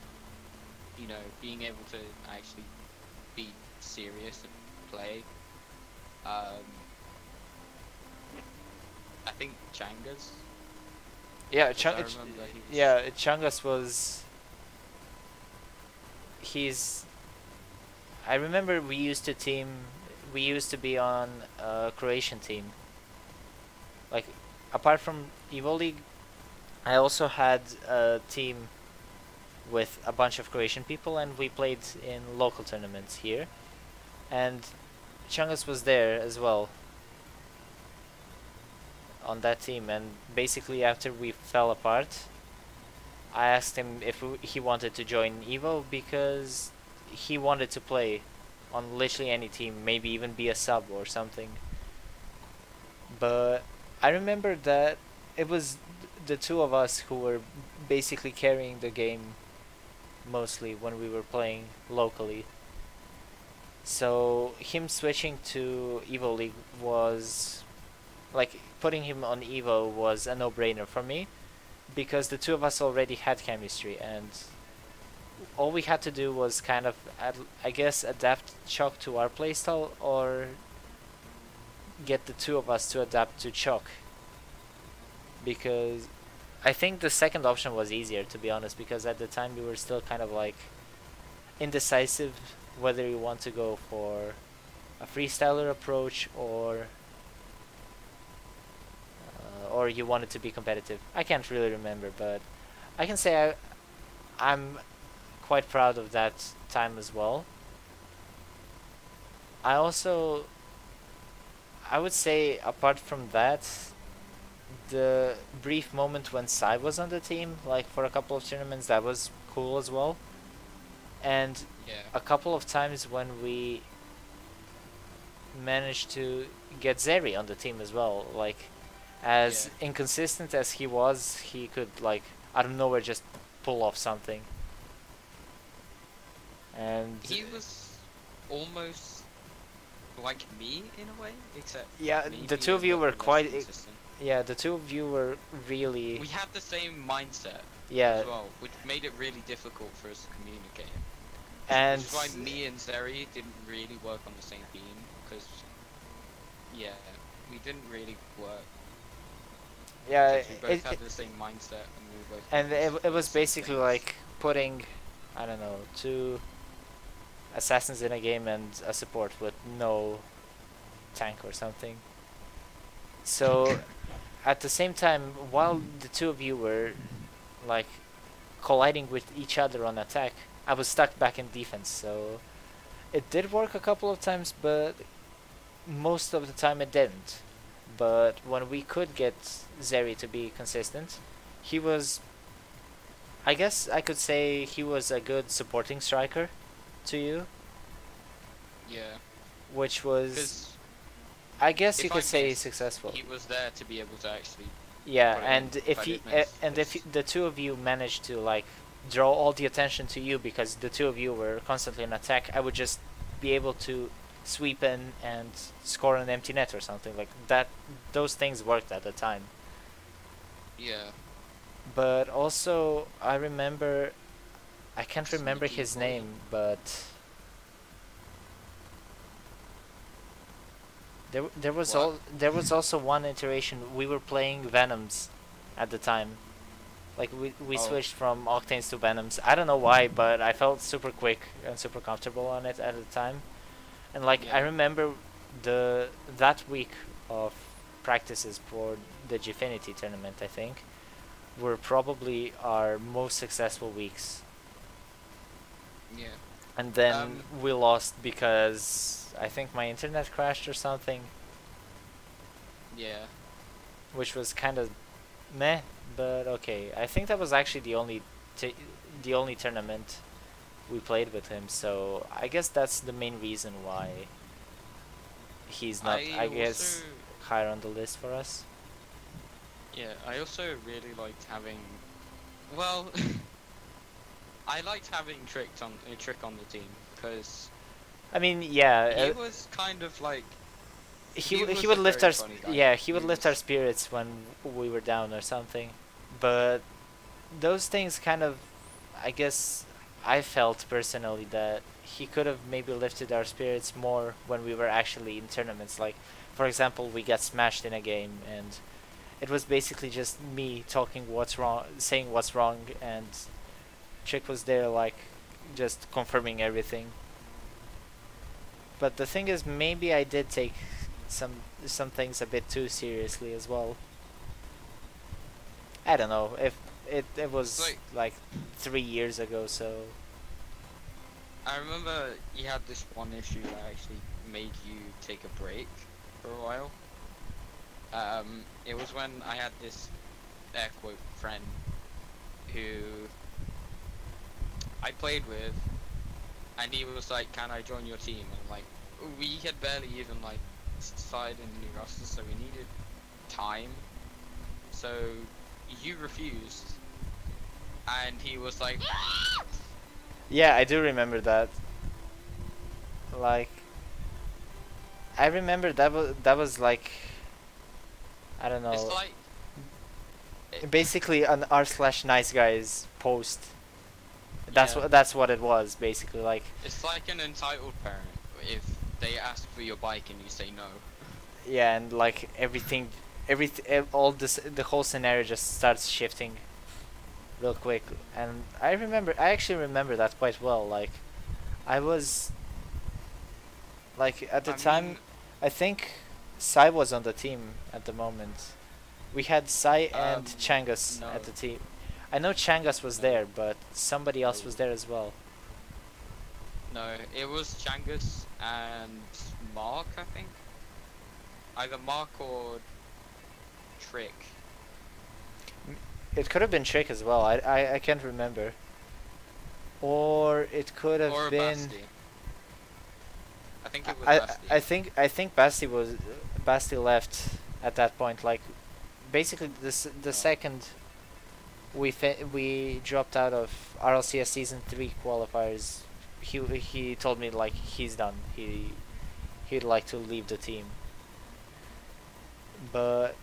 being able to actually be serious and play. Um. I think Changas. Yeah, 'Cause I remember he was. yeah, Chungus was. He's. I remember we used to team. We used to be on a Croatian team. Like, apart from Evo League, I also had a team with a bunch of Croatian people, and we played in local tournaments here. And Chungus was there as well on that team. And basically, after we fell apart, I asked him if he wanted to join Evo because he wanted to play on literally any team, maybe even be a sub or something. But I remember that it was the two of us who were basically carrying the game mostly when we were playing locally. So him switching to Evo League was like putting him on Evo was a no-brainer for me because the two of us already had chemistry, and all we had to do was kind of I guess adapt Choc to our playstyle or get the two of us to adapt to Choc, because I think the second option was easier, to be honest, because at the time we were still kind of like indecisive whether you want to go for a freestyler approach or you wanted to be competitive. I can't really remember, but I can say I'm quite proud of that time as well. I also, I would say apart from that, the brief moment when Sai was on the team, like for a couple of tournaments, that was cool as well. And Yeah. a couple of times when we managed to get Zeri on the team as well. Like, as inconsistent as he was, he could, like, out of nowhere just pull off something. And He was almost like me in a way, except yeah, maybe the two a of you little were less quite. consistent. Yeah, the two of you were really. We had the same mindset Yeah, as well, which made it really difficult for us to communicate. and Which is why me and Zeri didn't really work on the same team, because, yeah, we didn't really work. Yeah, because we both had the same mindset and we were both and going it for the was same basically things. like putting, I don't know, two assassins in a game and a support with no tank or something. So at the same time, while the two of you were like colliding with each other on attack, I was stuck back in defense. So it did work a couple of times, but most of the time it didn't. But when we could get Zeri to be consistent, he was, I guess I could say he was a good supporting striker to you, Yeah, which was, because I guess you if I could say, missed, successful. he was there to be able to actually Yeah, put it in and if I did miss. if the two of you managed to like draw all the attention to you because the two of you were constantly in attack, I would just be able to sweep in and score an empty net or something like that. Those things worked at the time. Yeah, But also, I remember, I can't remember sneaky his boy. name, but What? there was also one iteration we were playing Venoms at the time. Like we Oh. switched from Octanes to Venoms. I don't know why, but I felt super quick and super comfortable on it at the time. And like I Yeah. remember that week of practices for the Gfinity tournament, I think, were probably our most successful weeks. Yeah. And then we lost because I think my internet crashed or something, Yeah. which was kind of meh, but okay. I think that was actually the only tournament we played with him, so I guess that's the main reason why he's not, I guess, higher on the list for us. Yeah, I also really liked having. Well, I liked having Trick on the team because I mean, yeah, he was kind of like he was he would a lift very our funny guy. yeah, he would He lift our was- spirits when we were down or something, but those things kind of, I guess, I felt personally that he could have maybe lifted our spirits more when we were actually in tournaments. Like, for example, we got smashed in a game, and it was basically just me talking what's wrong, saying what's wrong, and Chick was there, like, just confirming everything. But the thing is, maybe I did take some things a bit too seriously as well. I don't know if it was like 3 years ago, so I remember you had this one issue that actually made you take a break for a while. It was when I had this air quote friend who I played with, and he was like, "Can I join your team?" And like, we had barely even like started in the new roster, so we needed time. So you refused, and he was like, yeah, I do remember that. Like, I remember that was like, I don't "It's know, like." basically an r/nice guys post. Yeah. That's what it was basically, like. It's like an entitled parent if they ask for your bike and you say no. Yeah, and like all this, the whole scenario just starts shifting real quick. And I actually remember that quite well. Like, I was like at the I time, mean, I think Sai was on the team at the moment. We had Sai and Changas no. at the team. I know Changas was No. there, but somebody else No. was there as well. No, it was Changus and Mark, I think. Either Mark or Trick. It could have been Trick as well. I can't remember. Or it could have Or been. Basti. I think it was I Basti. I think Basti left at that point. Like, basically the second we dropped out of RLCS season 3 qualifiers, he told me like he's done. He'd like to leave the team. But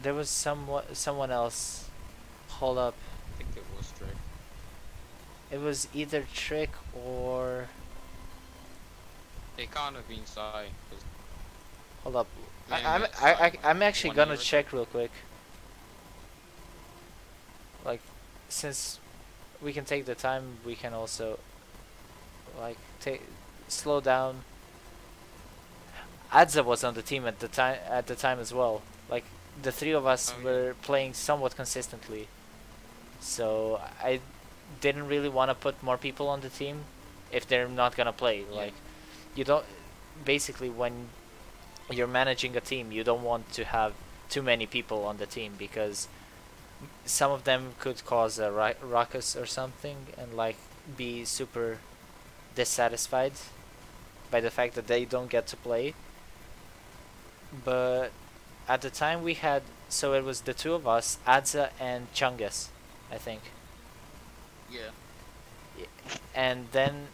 there was someone else. Hold up. I think it was Trick. It was either Trick or, It can't have been Sai. 'Cause hold up. we only met Sai, like, I'm actually 1 gonna year ago. check real quick. since we can take the time, we can also like take slow down. Adza was on the team at the time as well. Like the three of us Oh, were playing somewhat consistently, so I didn't really want to put more people on the team if they're not gonna play. Yeah. Like you don't basically when you're managing a team, you don't want to have too many people on the team because some of them could cause a ruckus or something and like be super dissatisfied by the fact that they don't get to play. But at the time we had, so it was the two of us, Adza and Chungus, I think. Yeah. And then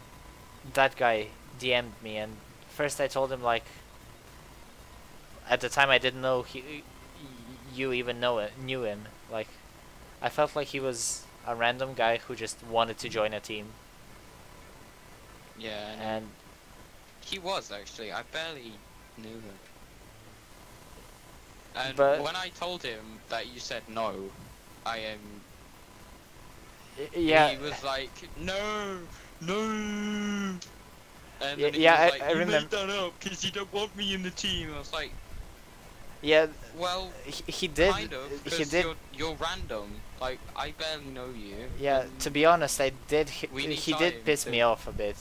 that guy DM'd me, and first I told him like, at the time I didn't know you even knew him. Like, I felt like he was a random guy who just wanted to join a team. Yeah. And He was actually. I barely knew him. And But- when I told him that you said no, I am. yeah, He was like, no, no. And Yeah, then he yeah, was I like, you remember- made that up because you don't want me in the team. I was like, yeah, well, he did. kind of, He because did. you're random. Like, I barely know you. Yeah, and to be honest, I did. We need He time did piss to- me off a bit.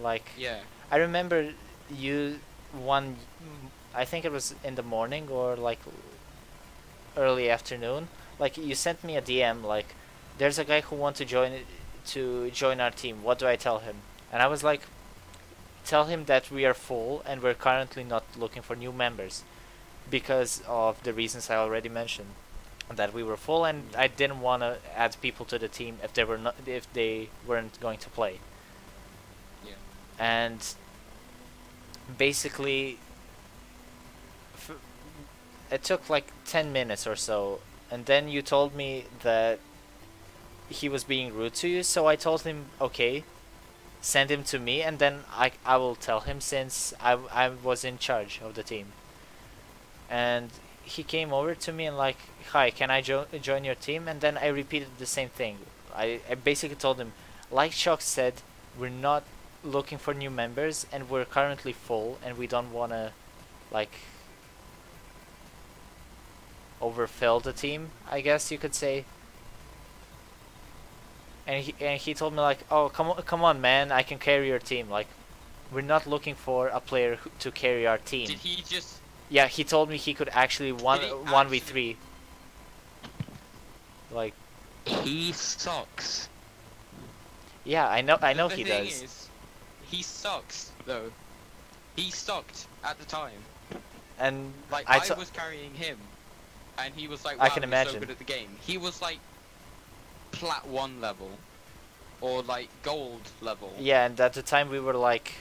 Like, Yeah. I remember you one. I think it was in the morning or like early afternoon. Like you sent me a DM like, "There's a guy who wants to join our team. What do I tell him?" And I was like, "Tell him that we are full and we're currently not looking for new members, because of the reasons I already mentioned. That we were full and I didn't want to add people to the team if they weren't going to play." Yeah. And basically it took like 10 minutes or so, and then you told me that he was being rude to you, so I told him, okay, send him to me, and then I will tell him, since I was in charge of the team. And he came over to me and like, hi, can I join your team? And then I repeated the same thing. I basically told him, like Choc said, we're not looking for new members and we're currently full and we don't want to like overfill the team, I guess you could say. And he told me like, oh, come on man, I can carry your team. Like, we're not looking for a player to carry our team. Did he just? Yeah, he told me he could actually Did he 1v3. Like, He sucks. yeah, I know The he thing does. is, he sucks though. He sucked at the time. And Like I I was carrying him, and he was like, I "Wow, can you're imagine. so good at the game." He was like plat 1 level, or like gold level. yeah, and at the time we were like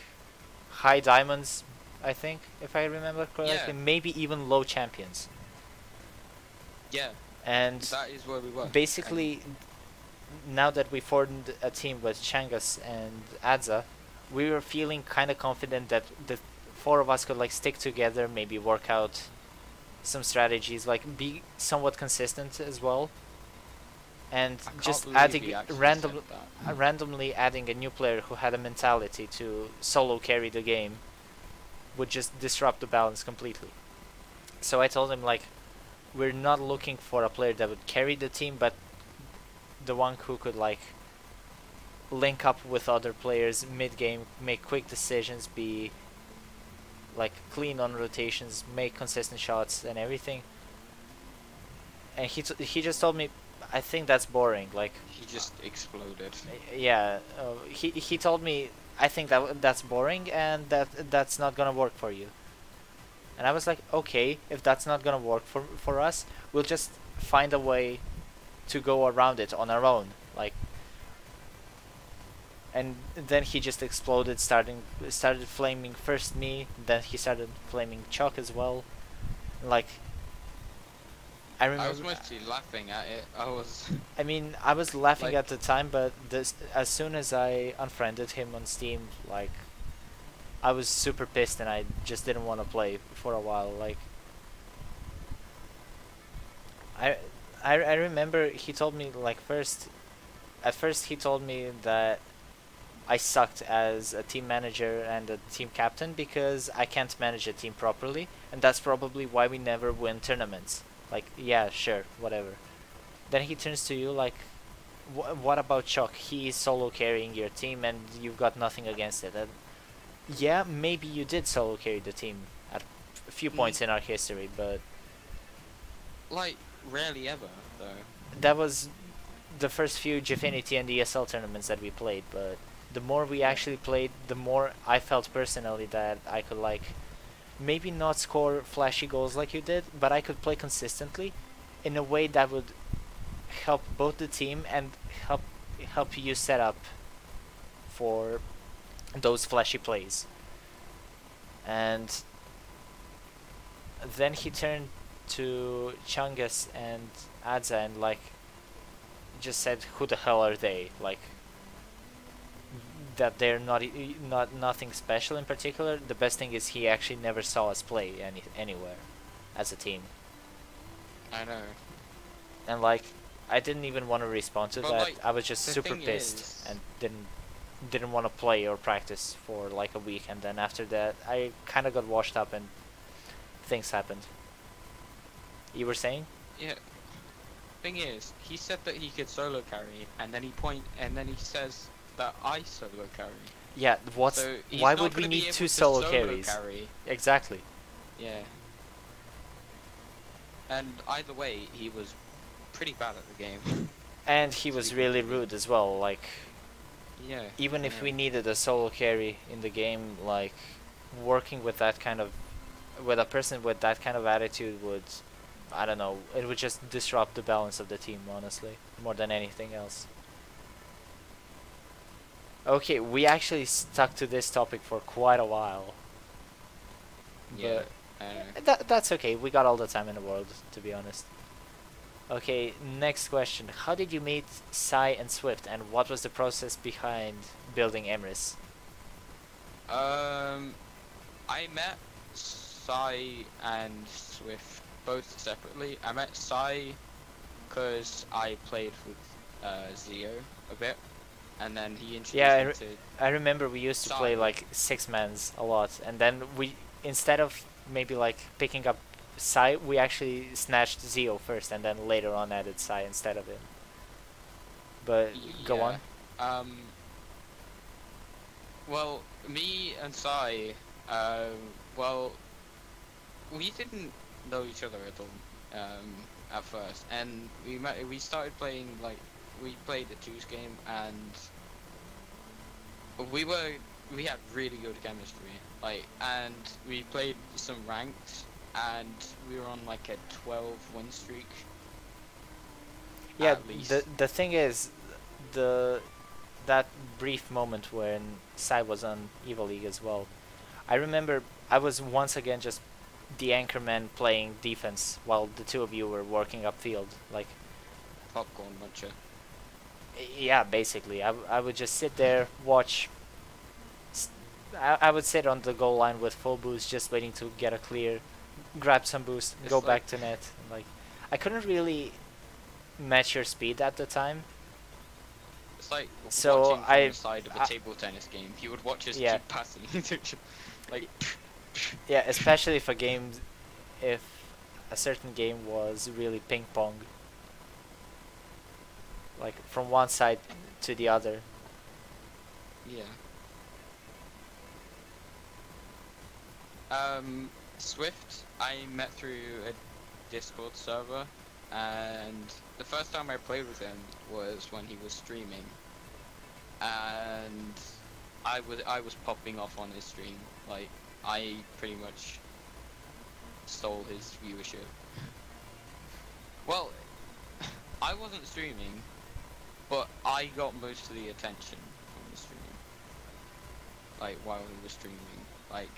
high diamonds, I think, if I remember correctly, Yeah. maybe even low champions. Yeah, And that is where we were. basically, now that we formed a team with Changas and Adza, we were feeling kind of confident that the four of us could like stick together, maybe work out some strategies, like be somewhat consistent as well, and I can't just believe adding he actually randomly said that. randomly adding a new player who had a mentality to solo carry the game would just disrupt the balance completely. So I told him like, we're not looking for a player that would carry the team, but the one who could like link up with other players mid game, make quick decisions, be like clean on rotations, make consistent shots and everything. And he just told me, I think that's boring. Like, He just exploded. yeah, he told me, I think that's boring and that's not gonna work for you. And I was like, okay, if that's not gonna work for us, we'll just find a way to go around it on our own. Like, and then he just exploded, started flaming first me, then he started flaming Choc as well. Like, I remember. I was mostly laughing at it. I mean, I was laughing Like- at the time, but as soon as I unfriended him on Steam, like, I was super pissed and I just didn't want to play for a while. Like, I remember he told me like, first at first he told me that I sucked as a team manager and a team captain because I can't manage a team properly, and that's probably why we never win tournaments. Like, yeah, sure, whatever. Then he turns to you like, what about Choc? He is solo carrying your team and you've got nothing against it. And yeah, maybe you did solo carry the team at a few points in our history, but Like, rarely ever, though. that was the first few Gfinity and ESL tournaments that we played, but the more we actually played, the more I felt personally that I could, like, maybe not score flashy goals like you did, but I could play consistently in a way that would help both the team and help you set up for those flashy plays. And then he turned to Chungus and Adza and like just said, who the hell are they? Like, that they're not nothing special in particular. The best thing is he actually never saw us play anywhere as a team. I know. And like, I didn't even want to respond to But, that. like, I was just the super thing pissed is- and didn't want to play or practice for like a week. And then after that, I kind of got washed up and things happened. You were saying? Yeah. Thing is, he said that he could solo carry, and then he says that I solo carry. Yeah. So he's Why not would we gonna be need able two to solo carries? carry. Exactly. Yeah. And either way, he was pretty bad at the game. And he was really rude as well. Like, Yeah. even I if know. we needed a solo carry in the game, like, working with that kind of, with a person with that kind of attitude would, I don't know, it would just disrupt the balance of the team, honestly, more than anything else. Okay, we actually stuck to this topic for quite a while. Yeah. But that's okay, we got all the time in the world, to be honest. Okay, next question. How did you meet Sai and Swift, and what was the process behind building Emrys? I met Sai and Swift both separately. I met Sai because I played with Zio a bit, and then he introduced Yeah, me to. I remember we used to play Sai. like 6-mans a lot, and then we, instead of maybe like picking up Sai, we actually snatched Zio first, and then later on added Sai instead of him. But go on. Well, me and Sai, well, we didn't know each other at all, at first, and we started playing, like, we played a juice game, and we had really good chemistry, like, and we played some ranked, and we were on like a 12 win streak. Yeah, at least. the thing is, that brief moment when Sai was on Evo League as well, I remember I was once again just the anchorman playing defense while the two of you were working upfield. Like, Popcorn muncher. yeah, basically, I would just sit there, watch. I would sit on the goal line with full boost, just waiting to get a clear, grab some boost, It's go like- back to net. Like, I couldn't really match your speed at the time. It's like So watching from I- the side of a table tennis game. You would watch us Yeah. keep passing. Like, Yeah, especially if a certain game was really ping pong. Like, from one side to the other. yeah. Swift, I met through a Discord server, and the first time I played with him was when he was streaming, and I was popping off on his stream. Like, I pretty much stole his viewership. Well, I wasn't streaming, but I got most of the attention from the stream. Like, while he was streaming, like,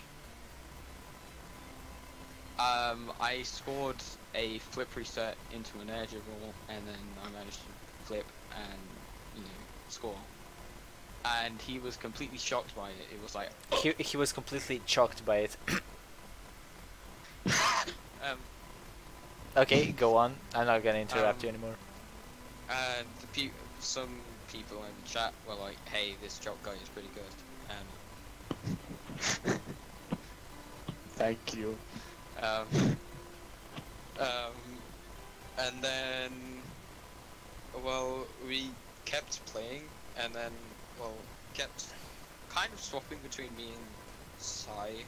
I scored a flip reset into an air dribble, and then I managed to flip and, you know, score. And he was completely shocked by it. It was like, He was completely shocked by it. um, Okay, go on. I'm not gonna interrupt you Um, anymore. and some people in the chat were like, "Hey, this Choc guy is pretty good," and Thank you. um, and then, well, we kept playing, and then, well, kept kind of swapping between me and Sai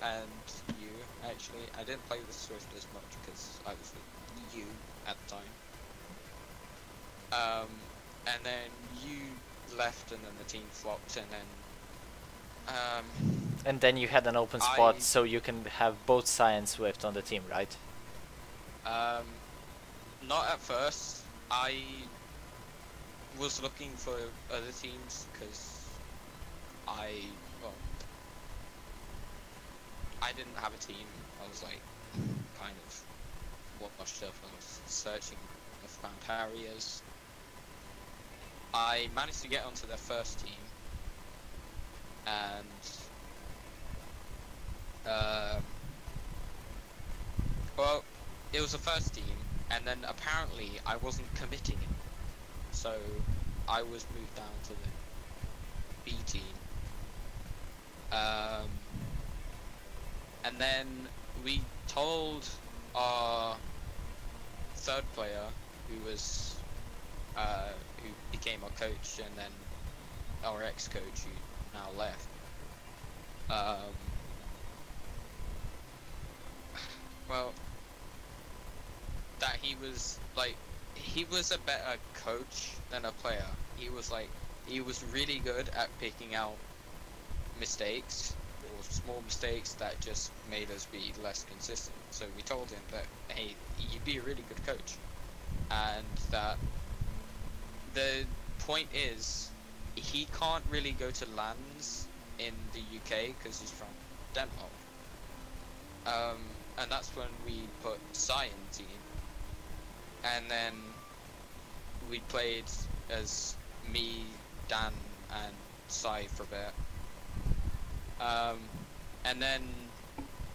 and you. Actually, I didn't play with Swift as much because I was with you at the time. And then you left, and then the team flopped, and then And then you had an open spot, so you can have both Sai and Swift on the team, right? Not at first. I was looking for other teams because I didn't have a team. I was like kind of washed up. I was searching. I found Harriers. I managed to get onto their first team, and well, it was the first team, and then apparently I wasn't committing it, so I was moved down to the B team. And then we told our third player, who became our coach, and then our ex-coach, who now left. Well, that he was a better coach than a player. He was really good at picking out mistakes, or small mistakes that just made us be less consistent. So we told him that, hey, you'd be a really good coach, and that the point is, he can't really go to LANs in the UK because he's from Denmark. And that's when we put Sai in the team, and then we played as me, Dan, and Sai for a bit. And then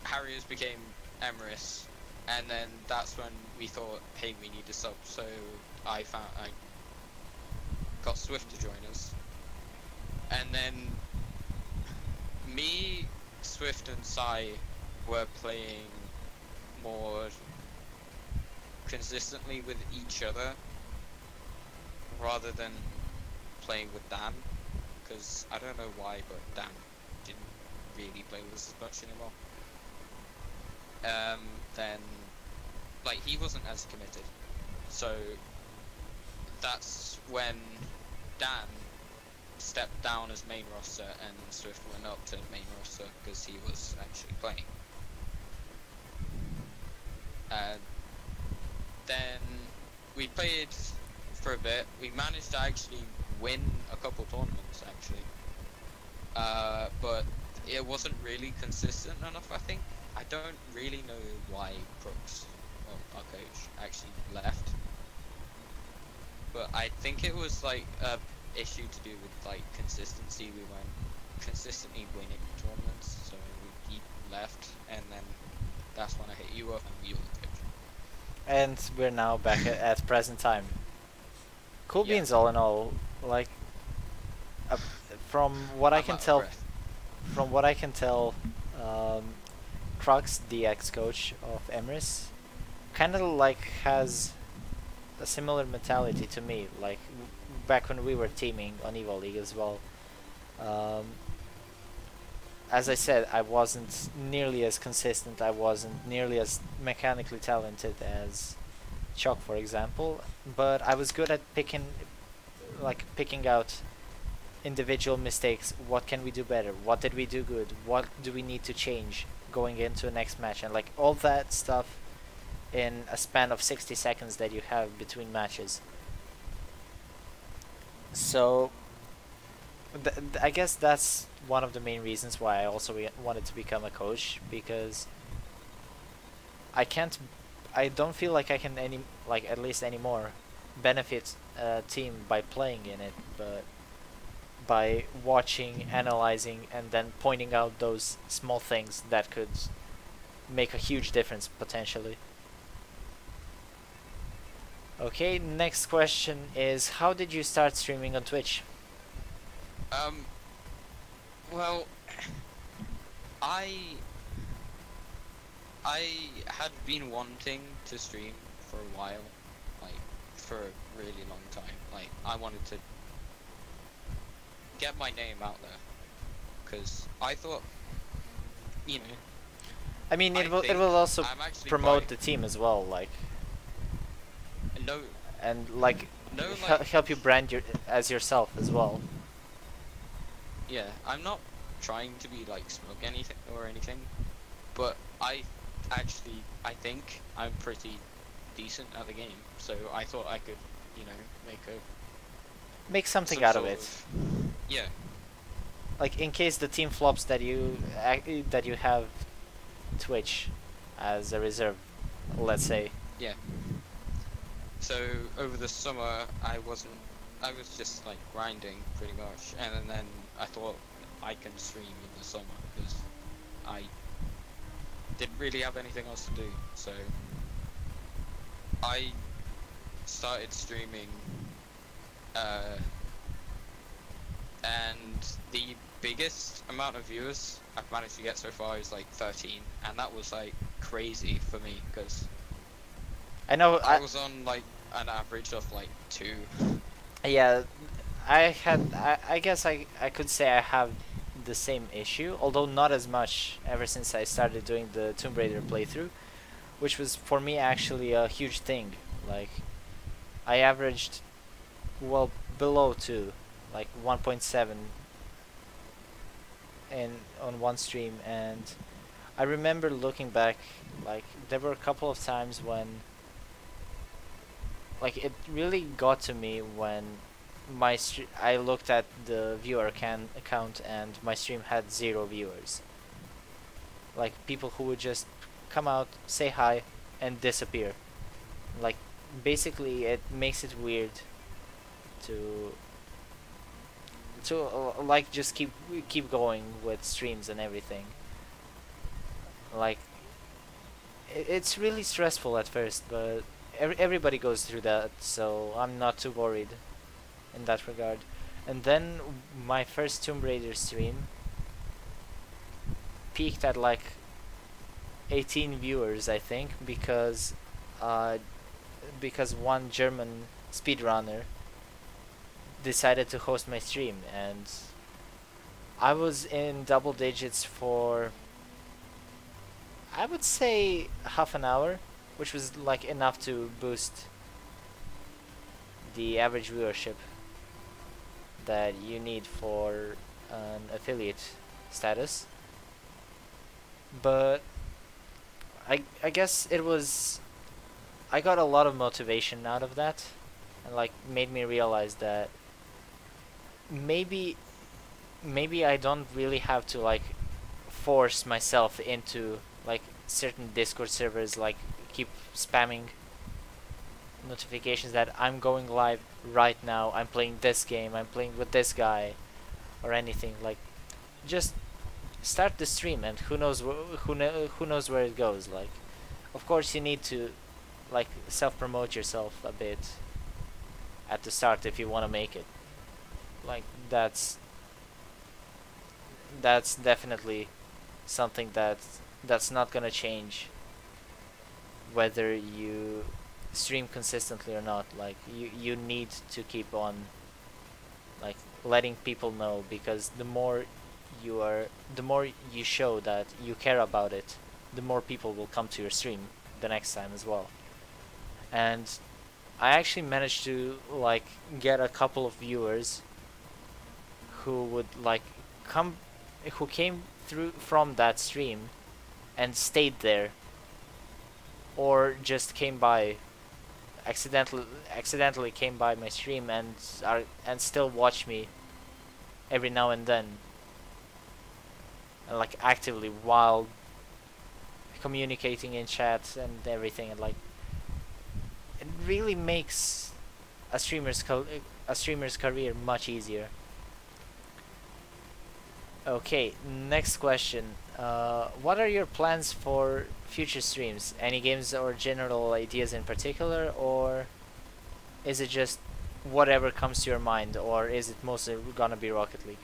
Harriers became Emrys, and then that's when we thought, hey, we need a sub. So I got Swift to join us, and then me, Swift, and Sai were playing more consistently with each other rather than playing with Dan, because I don't know why, but Dan didn't really play with us as much anymore. Then he wasn't as committed, so that's when Dan stepped down as main roster and Swift went up to main roster because he was actually playing. And then we played for a bit. We managed to actually win a couple tournaments actually, but it wasn't really consistent enough, I think. I don't really know why Crooks, our coach, actually left, but I think it was a issue to do with consistency. We weren't consistently winning tournaments, so he left, and then that's when I hit you up and you were the coach. And we're now back at present time. Cool Yeah. beans, all in all. From what I can tell, Crux, the ex-coach of Emrys, kind of has a similar mentality to me. Back when we were teaming on Evo League as well. As I said, I wasn't nearly as consistent. I wasn't nearly as mechanically talented as Choc, for example. But I was good at picking out individual mistakes. What can we do better? What did we do good? What do we need to change going into the next match? And all that stuff in a span of 60 seconds that you have between matches. So I guess that's one of the main reasons why I also wanted to become a coach, because I don't feel like I can at least anymore benefit a team by playing in it, but by watching, analyzing, and then pointing out those small things that could make a huge difference potentially. Okay, next question is how did you start streaming on Twitch? Um, well, I I had been wanting to stream for a while, like for a really long time. Like I wanted to get my name out there, because I thought, you know, I mean, I it will think also I'm actually promote quite the team as well, like, no and like no like help you brand as yourself as well. yeah. I'm not trying to be like smug anything or anything, but I think I'm pretty decent at the game, so I thought I could, you know, make Make something some out of sort it. yeah. Like in case the team flops that you have Twitch as a reserve, let's say. Yeah. So over the summer, I was just like grinding pretty much, and then I thought I can stream in the summer because I didn't really have anything else to do. So I started streaming, and the biggest amount of viewers I've managed to get so far is like 13, and that was like crazy for me because I know. I was on like an average of like 2. Yeah, I guess I could say I have the same issue, although not as much ever since I started doing the Tomb Raider playthrough, which was for me actually a huge thing. Like, I averaged well below 2, like 1.7 in on one stream, and I remember looking back, like there were a couple of times when like it really got to me when I looked at the viewer account and my stream had 0 viewers. Like people who would just come out, say hi, and disappear. Like basically, it makes it weird to like just keep going with streams and everything. Like it's really stressful at first, but everybody goes through that, so I'm not too worried in that regard. And then my first Tomb Raider stream peaked at like 18 viewers, I think, because one German speedrunner decided to host my stream, and I was in double digits for, I would say, half an hour, which was like enough to boost the average viewership that you need for an affiliate status. But I guess it was, I got a lot of motivation out of that, and like made me realize that maybe I don't really have to like force myself into like certain Discord servers, like keep spamming notifications that I'm going live right now, I'm playing this game, I'm playing with this guy, or anything. Like just start the stream, and who knows who knows where it goes. Like of course you need to like self-promote yourself a bit at the start if you want to make it. Like that's definitely something that's not gonna change whether you stream consistently or not. Like you need to keep on like letting people know, because the more you show that you care about it, the more people will come to your stream the next time as well. And I actually managed to like get a couple of viewers who would like come who came through from that stream and stayed there, or just came by accidentally came by my stream and still watch me every now and then, and like actively while communicating in chat and everything. And like it really makes a streamer's career much easier. Okay, next question. What are your plans for future streams? Any games or general ideas in particular, or is it just whatever comes to your mind, or is it mostly gonna be Rocket League?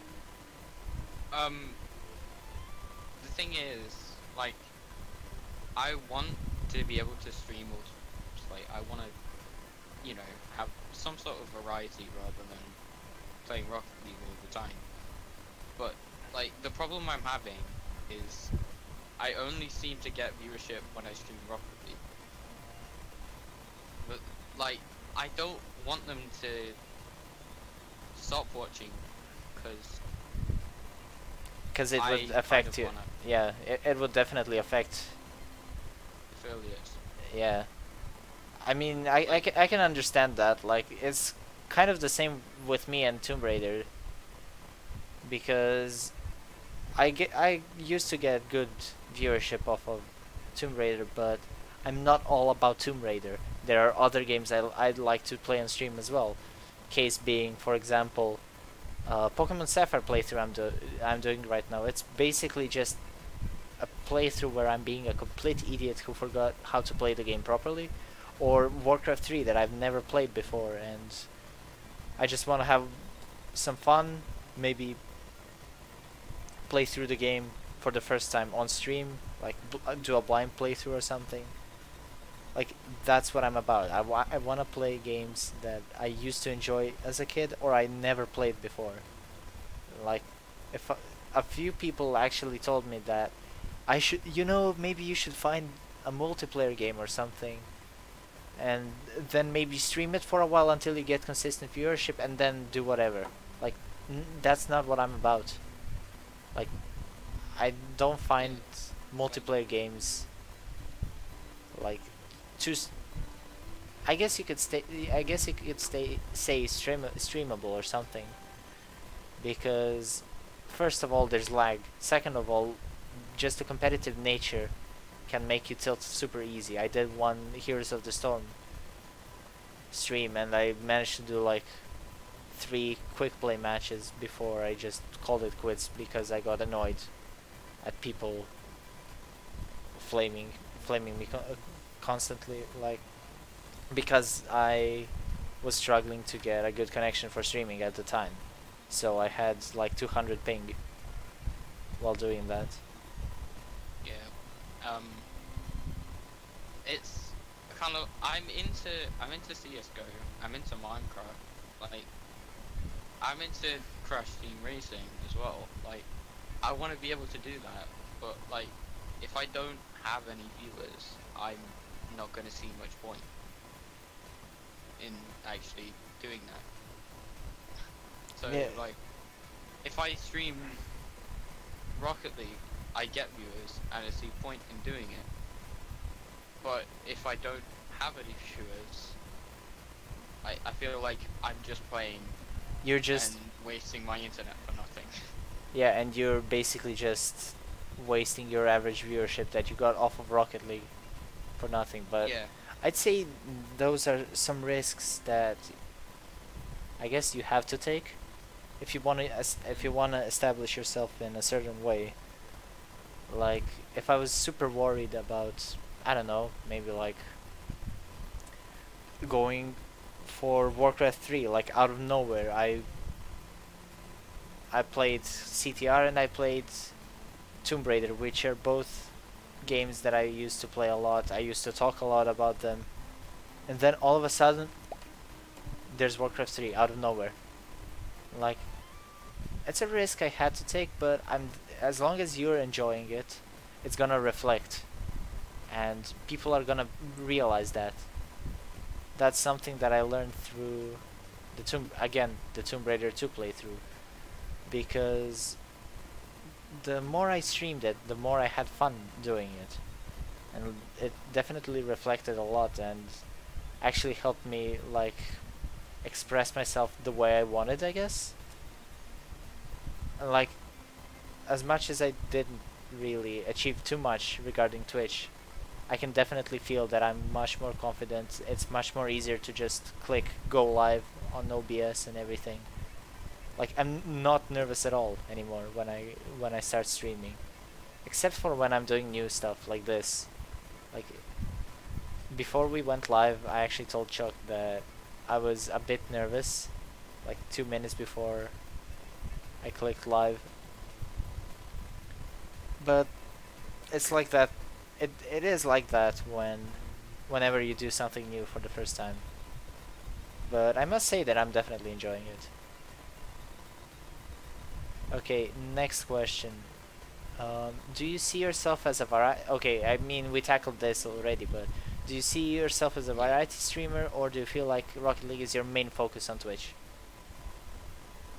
Um, the thing is, like, I want to be able to stream all sorts. Like, I want to, have some sort of variety rather than playing Rocket League all the time. But, like, the problem I'm having is I only seem to get viewership when I stream Rocket League. But, like, I don't want them to stop watching, because it would affect you. Yeah, it would definitely affect. Affiliates. Yeah. I mean, I can understand that. Like, it's kind of the same with me and Tomb Raider. Because I used to get good viewership off of Tomb Raider, but I'm not all about Tomb Raider. There are other games I'd like to play on stream as well. Case being, for example, Pokemon Sapphire playthrough I'm doing right now. It's basically just a playthrough where I'm being a complete idiot who forgot how to play the game properly, or Warcraft 3 that I've never played before, and I just want to have some fun, maybe play through the game for the first time on stream, like do a blind playthrough or something. Like, that's what I'm about. I want to play games that I used to enjoy as a kid or I never played before. Like, if a few people actually told me that I should, maybe you should find a multiplayer game or something, and then maybe stream it for a while until you get consistent viewership and then do whatever. Like, that's not what I'm about. Like, I don't find multiplayer games like I guess you could say streamable or something, because first of all there's lag, second of all just the competitive nature can make you tilt super easy. I did one Heroes of the Storm stream and I managed to do like 3 quick play matches before I just called it quits because I got annoyed at people flaming me constantly, like, because I was struggling to get a good connection for streaming at the time, so I had like 200 ping while doing that. Yeah. It's kind of, I'm into CS:GO. I'm into Minecraft. Like, I'm into Crash Team Racing as well. Like, I want to be able to do that, but like, if I don't have any viewers, I'm not going to see much point in actually doing that. So yeah. Like, if I stream Rocket League, I get viewers and I see point in doing it. But if I don't have any viewers, I feel like I'm just playing. You're just and wasting my internet for nothing. Yeah, and you're basically just wasting your average viewership that you got off of Rocket League for nothing. But Yeah. I'd say those are some risks that I guess you have to take if you want to establish yourself in a certain way. Like, if I was super worried about, I don't know, maybe like going for Warcraft 3, like out of nowhere, I played CTR and I played Tomb Raider, which are both games that I used to play a lot. I used to talk a lot about them, and then all of a sudden there's Warcraft 3 out of nowhere. Like, it's a risk I had to take, but as long as you're enjoying it, it's gonna reflect, and people are gonna realize that. That's something that I learned through the Tomb Raider 2 playthrough, because the more I streamed it, the more I had fun doing it, and it definitely reflected a lot and actually helped me like express myself the way I wanted, I guess. Like, as much as I didn't really achieve too much regarding Twitch, I can definitely feel that I'm much more confident. It's much more easier to just click go live on OBS and everything. Like, I'm not nervous at all anymore when I start streaming, except for when I'm doing new stuff like this. Like, before we went live, I actually told Choc that I was a bit nervous, like 2 minutes before I clicked live. But it's like that. It is like that whenever you do something new for the first time. But I must say that I'm definitely enjoying it. Okay, next question. Do you see yourself as a variety? Okay, I mean we tackled this already, but do you see yourself as a variety streamer, or do you feel like Rocket League is your main focus on Twitch?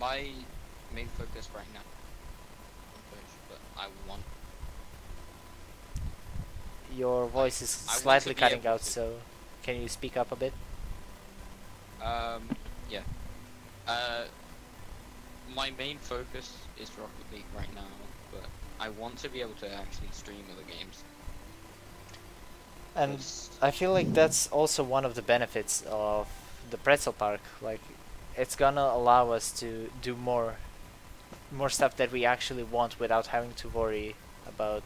My main focus right now on Twitch, but I want. Your voice is I want slightly to be cutting able out, to. so can you speak up a bit? Yeah. Uh, my main focus is Rocket League right now, but I want to be able to actually stream other games. And 'Cause- I feel like that's also one of the benefits of the Pretzel Park. Like, it's gonna allow us to do more stuff that we actually want without having to worry about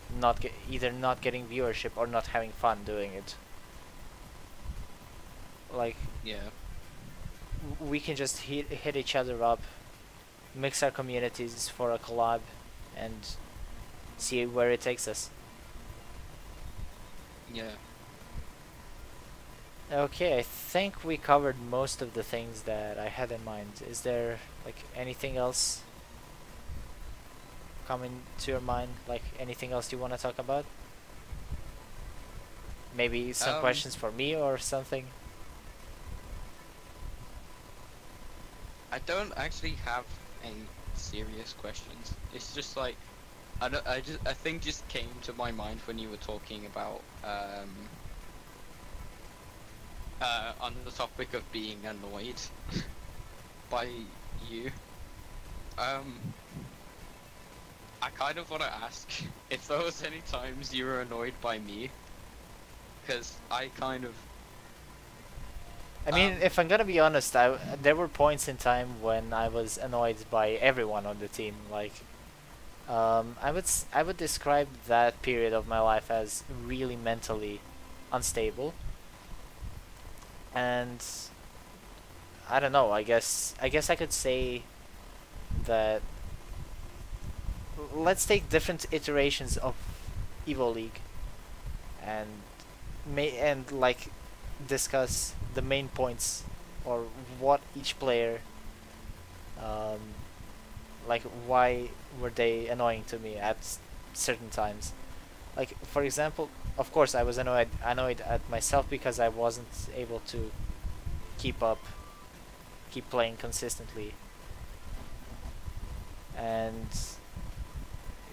either not getting viewership or not having fun doing it. Like, yeah. we can just hit each other up, mix our communities for a collab, and see where it takes us. Yeah. Okay, I think we covered most of the things that I had in mind. Is there like anything else coming to your mind? Like anything else you want to talk about? Maybe some questions for me or something? I don't actually have any serious questions. It's just like I think just came to my mind when you were talking about on the topic of being annoyed by you. I kind of want to ask if there was any times you were annoyed by me, because I kind of. I mean, if I'm gonna be honest, there were points in time when I was annoyed by everyone on the team. Like, I would describe that period of my life as really mentally unstable. And I don't know. I guess I could say that. Let's take different iterations of Evo League, and like discuss the main points or what each player like why were they annoying to me at certain times. Like for example, of course I was annoyed at myself because I wasn't able to keep playing consistently. And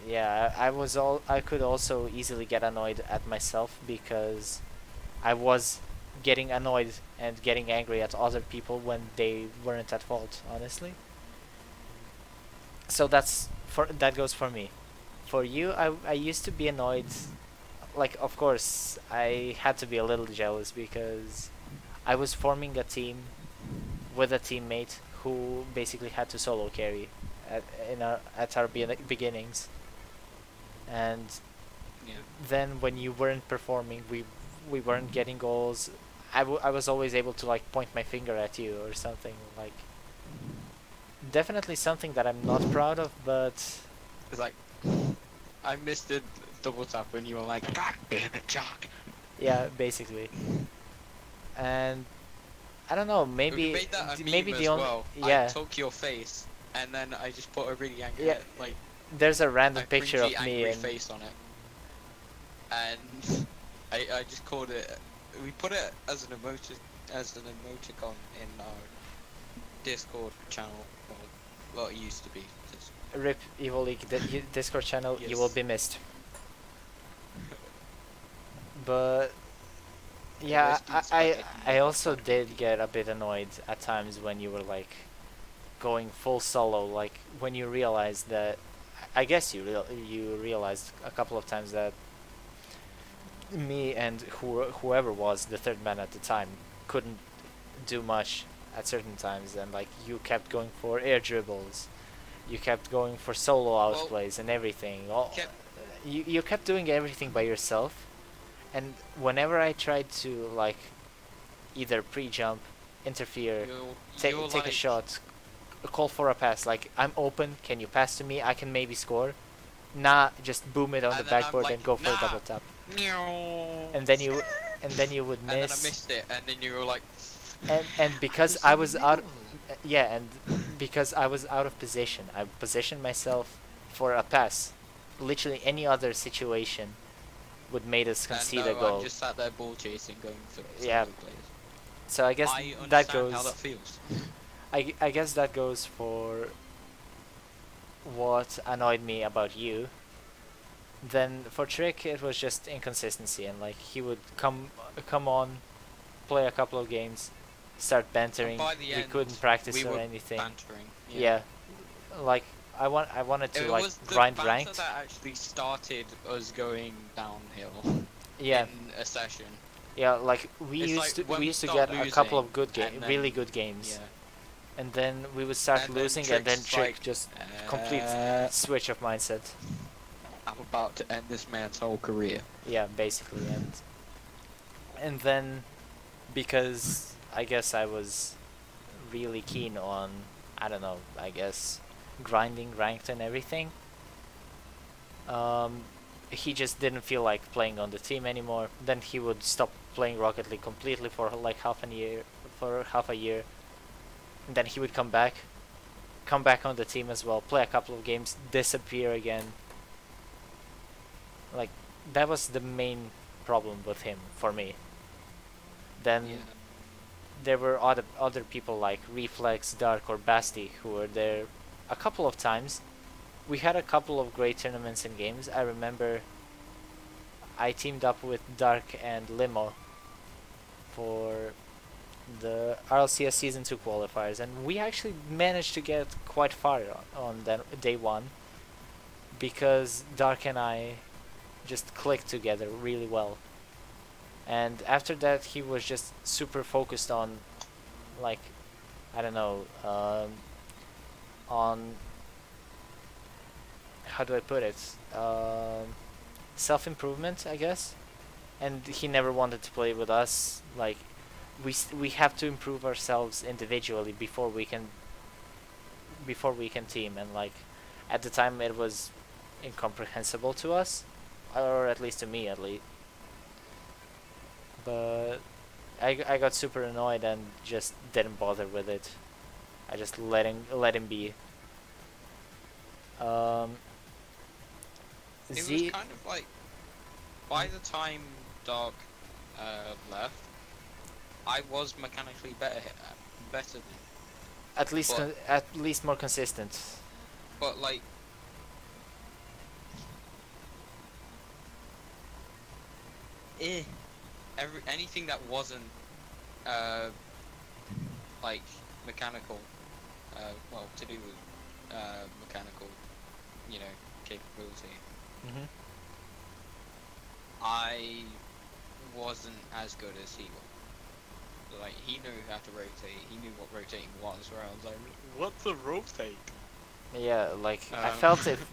yeah, I could also easily get annoyed at myself because I was getting annoyed and getting angry at other people when they weren't at fault, honestly. So that goes for me. For you, I used to be annoyed. Like, of course, I had to be a little jealous because I was forming a team with a teammate who basically had to solo carry at our beginnings. And Yeah. then when you weren't performing, we weren't getting goals. I was always able to like point my finger at you or something. Like, definitely something that I'm not proud of, but It's like I missed a double tap when you were like, "God damn it, Choc." yeah, basically. And I don't know, We maybe made that a maybe meme the as only well. yeah, I took your face, and then I just put a really angry, Yeah. like there's a random a picture cringy of me angry and face on it, and I just called it. We put it as an emoticon in our Discord channel. Well, it used to be. RIP Evo League Discord channel. You will Yes. be missed. But yeah, Rest in I spaghetti, also motherfucker. did get a bit annoyed at times when you were like going full solo. Like when you realized that, I guess you realized a couple of times that me and whoever was the third man at the time couldn't do much at certain times, and like you kept going for air dribbles, you kept going for solo Well, outplays and everything. kept- You kept doing everything by yourself, and whenever I tried to like either pre-jump interfere, You're take a like, shot, call for a pass. Like, I'm open. Can you pass to me? I can maybe score. Nah, just boom it on the and then I'm backboard like, and go for a nah. double tap. Meow. And then you would And then I miss. missed it, and then you were like, And because I was out, yeah, and because I was out of position, I positioned myself for a pass. Literally any other situation would made us concede a no, goal. I'm just sat there ball chasing, going for Yeah. solo players. So I guess I that understand goes. how that feels. I guess that goes for what annoyed me about you. Then for Trick, it was just inconsistency, and like he would come on, play a couple of games, start bantering. By the We end, couldn't practice we or were anything. bantering. Yeah. Like I wanted to It like was the grind banter ranked. that actually started us going downhill Yeah. in a session. Yeah, like we It's used like to when we we used to start get a couple losing of good and then- really good games, Yeah. and then we would start And then losing, and then Trick's Trick like, just complete switch of mindset. I'm about to end this man's whole career. Yeah, basically, and then because I guess I was really keen on, I don't know, I guess grinding ranked and everything. He just didn't feel like playing on the team anymore. Then he would stop playing Rocket League completely for like half a year. And then he would come back on the team as well, play a couple of games, disappear again. Like that was the main problem with him for me. Then Yeah. there were other people like Reflex, Dark, or Basti who were there a couple of times. We had a couple of great tournaments and games. I remember I teamed up with Dark and Limo for the RLCS Season 2 qualifiers, and we actually managed to get quite far on that day one because Dark and I just clicked together really well. And after that he was just super focused on, like, I don't know, on, how do I put it, self-improvement, I guess. And he never wanted to play with us. Like, we have to improve ourselves individually before we can team. And like at the time it was incomprehensible to us, or at least to me at least. But I got super annoyed and just didn't bother with it. I just let him be. It was kind of like, by the time Dark left, I was mechanically better than. At least but- at least more consistent. But like, anything that wasn't like mechanical, well, to do with mechanical, capability, Mm-hmm. I wasn't as good as he was. Like, he knew how to rotate. He knew what rotating was. Where I was like, what's a rotate? Yeah, like I felt if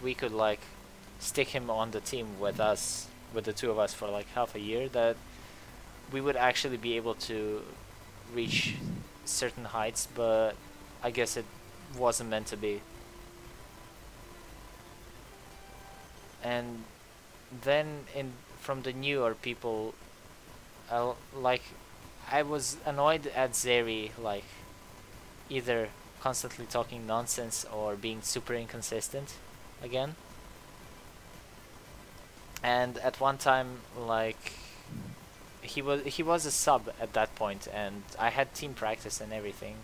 we could like stick him on the team with us, with the two of us for like half a year, that we would actually be able to reach certain heights, but I guess it wasn't meant to be. And then from the newer people, like I was annoyed at Zeri, like either constantly talking nonsense or being super inconsistent again. And at one time, like he was a sub at that point, and I had team practice and everything,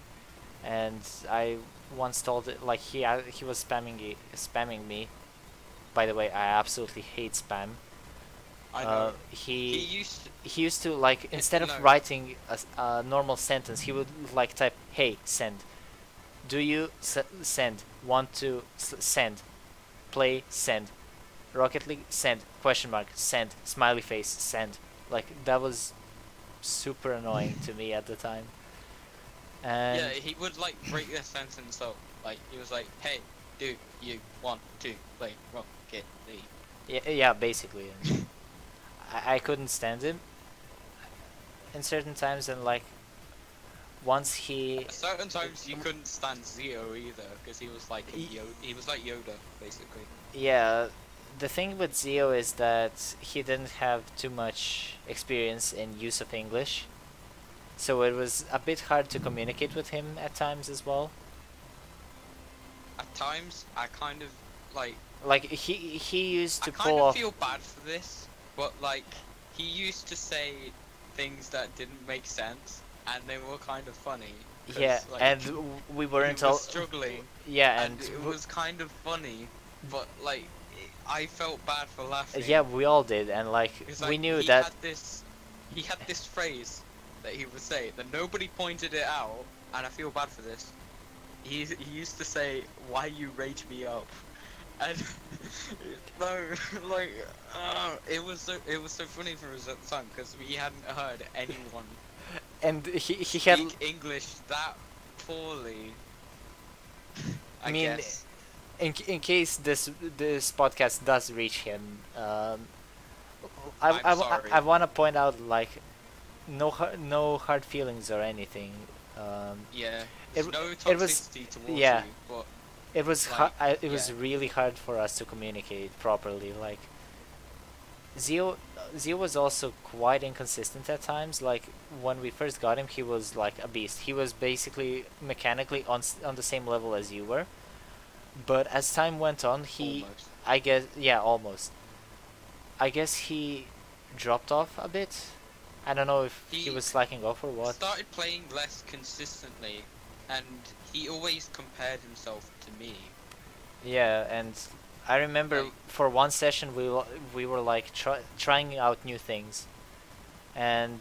and I once told it, like he was spamming me. By the way, I absolutely hate spam. I know. He used used to, like, instead of no. writing a normal sentence, he would like type, "Hey, send. Do you send? Want to send? Play, send. Rocket League, send. Question mark, send. Smiley face, send." Like, that was super annoying to me at the time. And yeah, he would like break the sentence up. Like, he was like, "Hey, do you want to play Rocket League?" yeah, basically. And I couldn't stand him in certain times, and like once he Certain times you couldn't stand Zio either, because he was like he was like Yoda, basically. yeah, the thing with Zio is that he didn't have too much experience in use of English, so it was a bit hard to communicate with him at times as well. At times, I kind of like. Like he used to I kind pull of off. feel bad for this, but like he used to say things that didn't make sense, and they were kind of funny. 'Cause, Yeah, like, and we weren't he all was struggling. Yeah, And it w- was kind of funny, but like I felt bad for laughing. yeah, we all did, and like Because, we like, knew he that. had this phrase that he would say that nobody pointed it out, and I feel bad for this. He used to say, "Why you rage me up," and no, like it was so funny for us at the time because we hadn't heard anyone And he had. speak English that poorly. I mean, guess. In case this podcast does reach him, I'm sorry. I want to point out like no hard feelings or anything. Yeah, it- there's no it was- toxicity towards yeah. you, but It was Like, it was yeah. really hard for us to communicate properly. Like Zio was also quite inconsistent at times. Like when we first got him, he was like a beast. He was basically mechanically on the same level as you were. But as time went on, almost. I guess, yeah, almost. I guess he dropped off a bit. I don't know if he He was slacking off or what. Started playing less consistently, and he always compared himself to me. Yeah, and I remember Like- for one session we were like trying out new things, and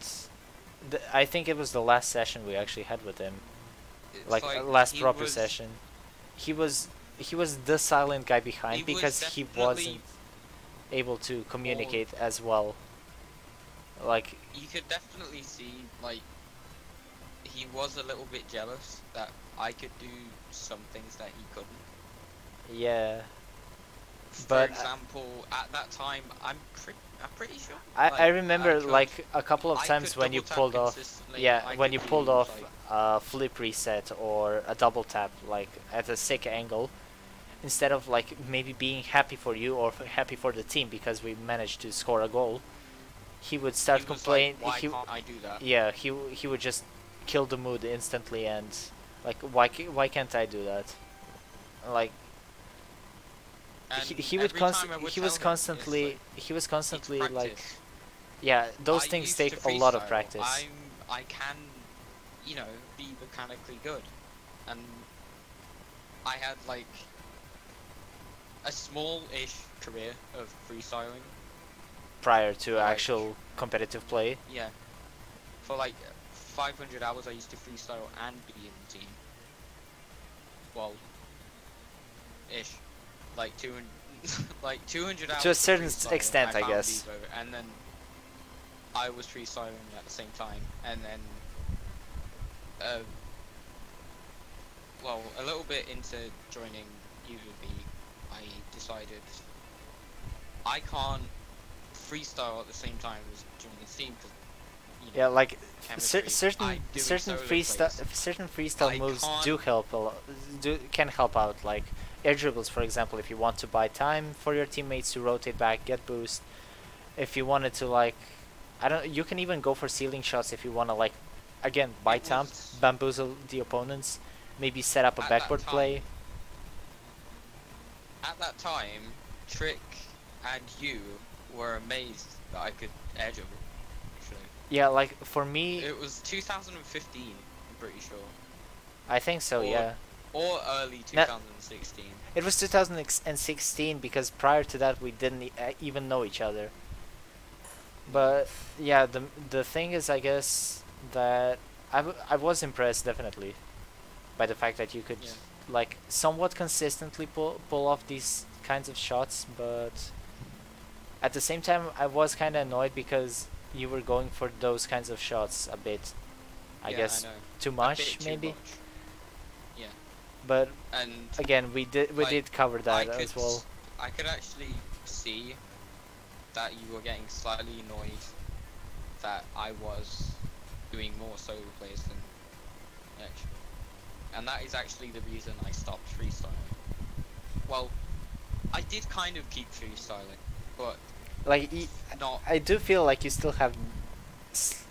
I think it was the last session we actually had with him, It's like last he proper was- session. He was the silent guy behind He was because he definitely wasn't able to communicate as well. Like You could definitely see, like, he was a little bit jealous that I could do some things that he couldn't. yeah, For But, example, at that time, I'm pretty sure. I remember could- like a couple of I times could when you double tap pulled off. consistently, Yeah, I when could you pulled do, off like, a flip reset or a double tap, like at a sick angle, instead of like maybe being happy for you or happy for the team because we managed to score a goal, he would start he was complaining. Like, why can't I do that? Yeah, he would just kill the mood instantly and like why can't I do that? Like And he would every time I he tell was him, constantly it's he was like, constantly "It's like practice." yeah, those I things used take to a lot of freestyle. practice. I can, be mechanically good, and I had like a small-ish career of freestyling. Prior to like- actual competitive play. Yeah, for like 500 hours, I used to freestyle and be in the team. Well, ish, like 200, like 200 hours. To a of certain freestyling, extent, I found guess. Evo, and then I was freestyling at the same time, and then, well, a little bit into joining UVB, I decided I can't freestyle at the same time as joining the team because Yeah, like chemistry. certain I do certain solo freestyle plays. certain freestyle I moves can't- do help a lot. Can help out, like air dribbles, for example. If you want to buy time for your teammates to rotate back, get boost. If you wanted to like, I don't. You can even go for ceiling shots if you want to like, again, buy It time, was- bamboozle the opponents, maybe set up a At that backboard time, play. At that time, Trick and you were amazed that I could air dribble. Actually, Yeah, like for me, it was 2015. I'm pretty sure, I think so. or- Yeah, or early No. 2016. it was 2016 because prior to that we didn't even know each other. But yeah, the thing is, I guess that I was impressed definitely by the fact that you could Yeah. like somewhat consistently pull off these kinds of shots, but at the same time I was kind of annoyed because you were going for those kinds of shots a bit, I Yeah, guess I know. too A much bit too maybe. much. Yeah, But and again, we like, did cover that I as could well. I could actually see that you were getting slightly annoyed that I was doing more solo plays than actually. And that is actually the reason I stopped freestyling. Well, I did kind of keep freestyling, but Like, not. I do feel like you still have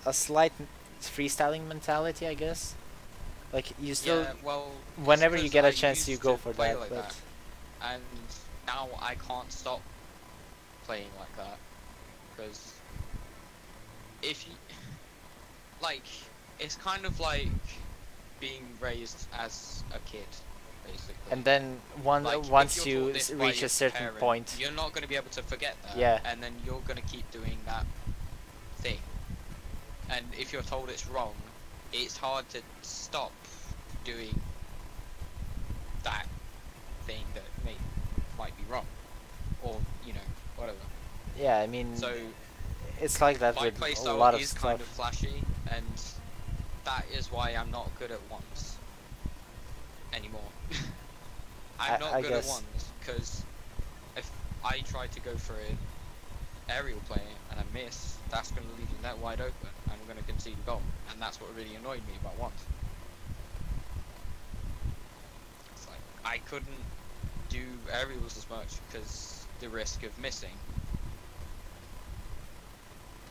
a slight freestyling mentality, I guess. Like, you still, Yeah, well, it's whenever you 'cause get a I chance, you used go to for play that. like But that, and now I can't stop playing like that because if you like, it's kind of like being raised as a kid, basically. and then Like, if once you're you taught this by reach your a certain parent, point, you're not going to be able to forget that, Yeah. and then you're going to keep doing that thing. And if you're told it's wrong, it's hard to stop doing that thing that might be wrong, or whatever. yeah, I mean, So it's like that my with a playstyle lot of is stuff. kind of flashy, and that is why I'm not good at ones anymore. I'm not I good guess. at ones because if I try to go for an aerial play and I miss, that's going to leave the net wide open and I'm going to concede a goal, and that's what really annoyed me about ones. It's like I couldn't do aerials as much because the risk of missing,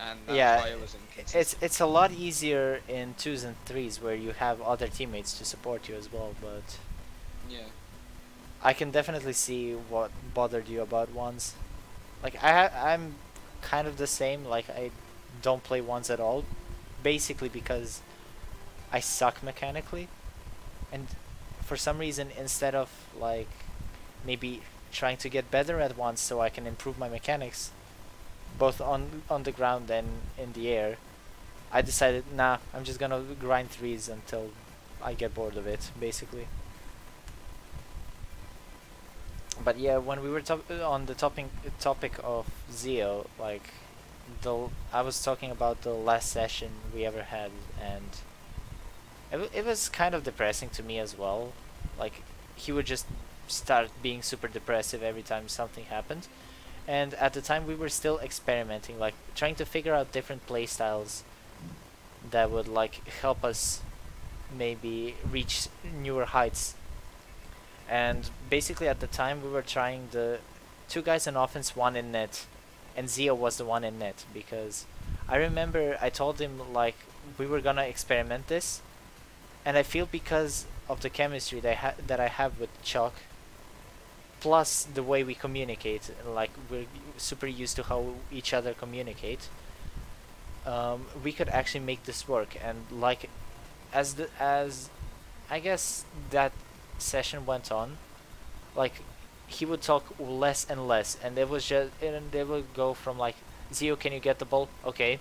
and that's Yeah, why I was inconsistent. it's a lot easier in 2s and 3s where you have other teammates to support you as well, but Yeah. I can definitely see what bothered you about ones. Like, I'm kind of the same. Like, I don't play ones at all, basically because I suck mechanically, and for some reason, instead of like maybe trying to get better at ones so I can improve my mechanics, both on the ground and in the air, I decided, nah, I'm just gonna grind 3s until I get bored of it, basically. But yeah, when we were on the topic of Zio, like I was talking about the last session we ever had, and it was kind of depressing to me as well. Like, he would just start being super depressive every time something happened. And at the time we were still experimenting, like trying to figure out different playstyles that would like help us maybe reach newer heights. And basically at the time we were trying the 2 guys in offense, 1 in net, and Zio was the 1 in net, because I remember I told him like we were gonna experiment this, and I feel because of the chemistry that I have with Choc, plus the way we communicate, like we're super used to how each other communicate, we could actually make this work. And like as I guess that session went on, like he would talk less and less, and they would go from like, Zio, can you get the ball? Okay,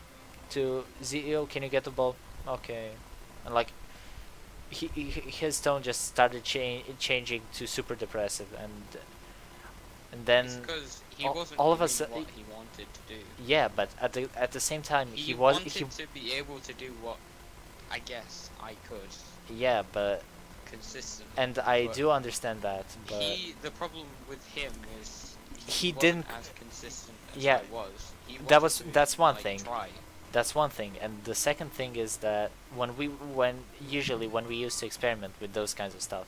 to Zio, can you get the ball? Okay, and like his tone just started changing to super depressive, and then It's because he all- wasn't all doing of us what he wanted to do. yeah, but at the same time He was wanted to be able to do what I guess I could yeah, but consistently. and I but do understand that, but the problem with him is He wasn't didn't- as consistent as yeah, I was. He that's one thing. Try. That's one thing, and the second thing is that usually when we used to experiment with those kinds of stuff,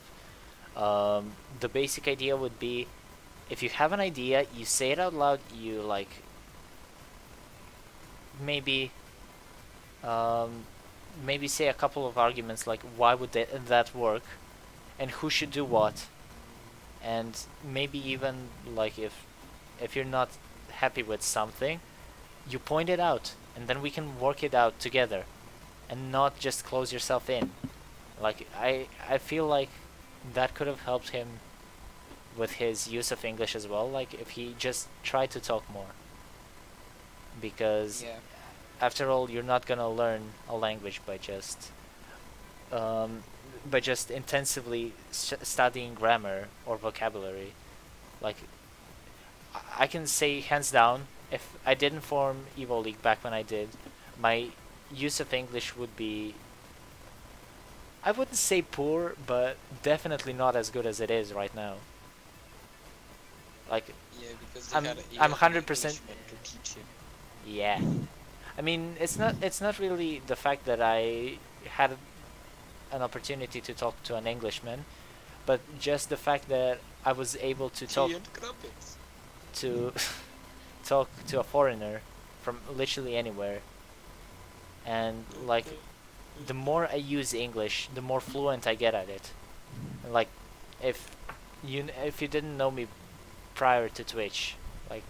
the basic idea would be, if you have an idea, you say it out loud. You like maybe maybe say a couple of arguments like why would that work, and who should do what, and maybe even like if you're not happy with something, you point it out, and then we can work it out together, and not just close yourself in. Like I feel like that could have helped him with his use of English as well, like if he just tried to talk more, because Yeah. after all, you're not gonna learn a language by just intensively studying grammar or vocabulary. Like I can say hands down, if I didn't form Evo League back when I did, my use of English would be, I wouldn't say poor, but definitely not as good as it is right now. Like, Yeah, because I'm- he I'm had an 100% Englishman to teach him. yeah. I mean, it's not really the fact that I had an opportunity to talk to an Englishman, but just the fact that I was able to talk Tea and crumpets. to talk to a foreigner from literally anywhere, and like the more I use English, the more fluent I get at it. Like if you didn't know me prior to Twitch, like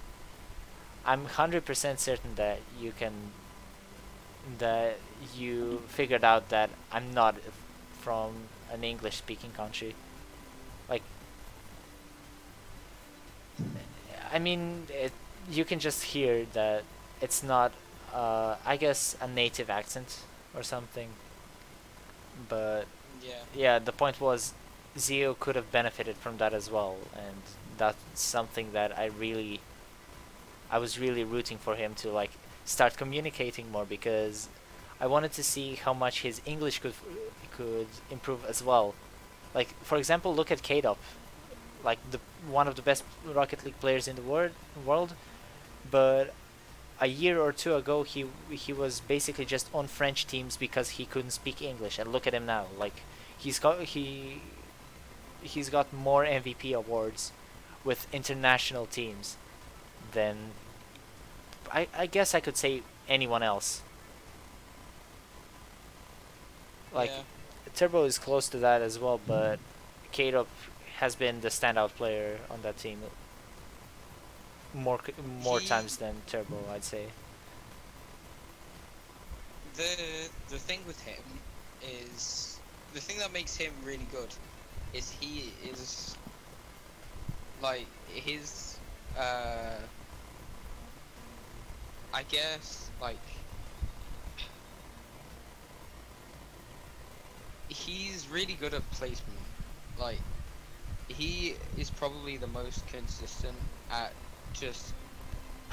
I'm 100% certain that you figured out that I'm not from an English speaking country. Like I mean, you can just hear that it's not I guess a native accent or something. But Yeah. yeah, the point was Zio could have benefited from that as well, and that's something that I was really rooting for him to like start communicating more, because I wanted to see how much his English could improve as well. Like for example, look at K-Dop, like the one of the best Rocket League players in the world, but a year or two ago he was basically just on French teams because he couldn't speak English, and look at him now. Like he's got more MVP awards with international teams than I guess I could say anyone else. Like Yeah. Turbo is close to that as well, but K-Dop has been the standout player on that team more He- times than Turbo, I'd say. The thing with him is the thing that makes him really good is he is like his I guess like he's really good at placement. Like he is probably the most consistent at just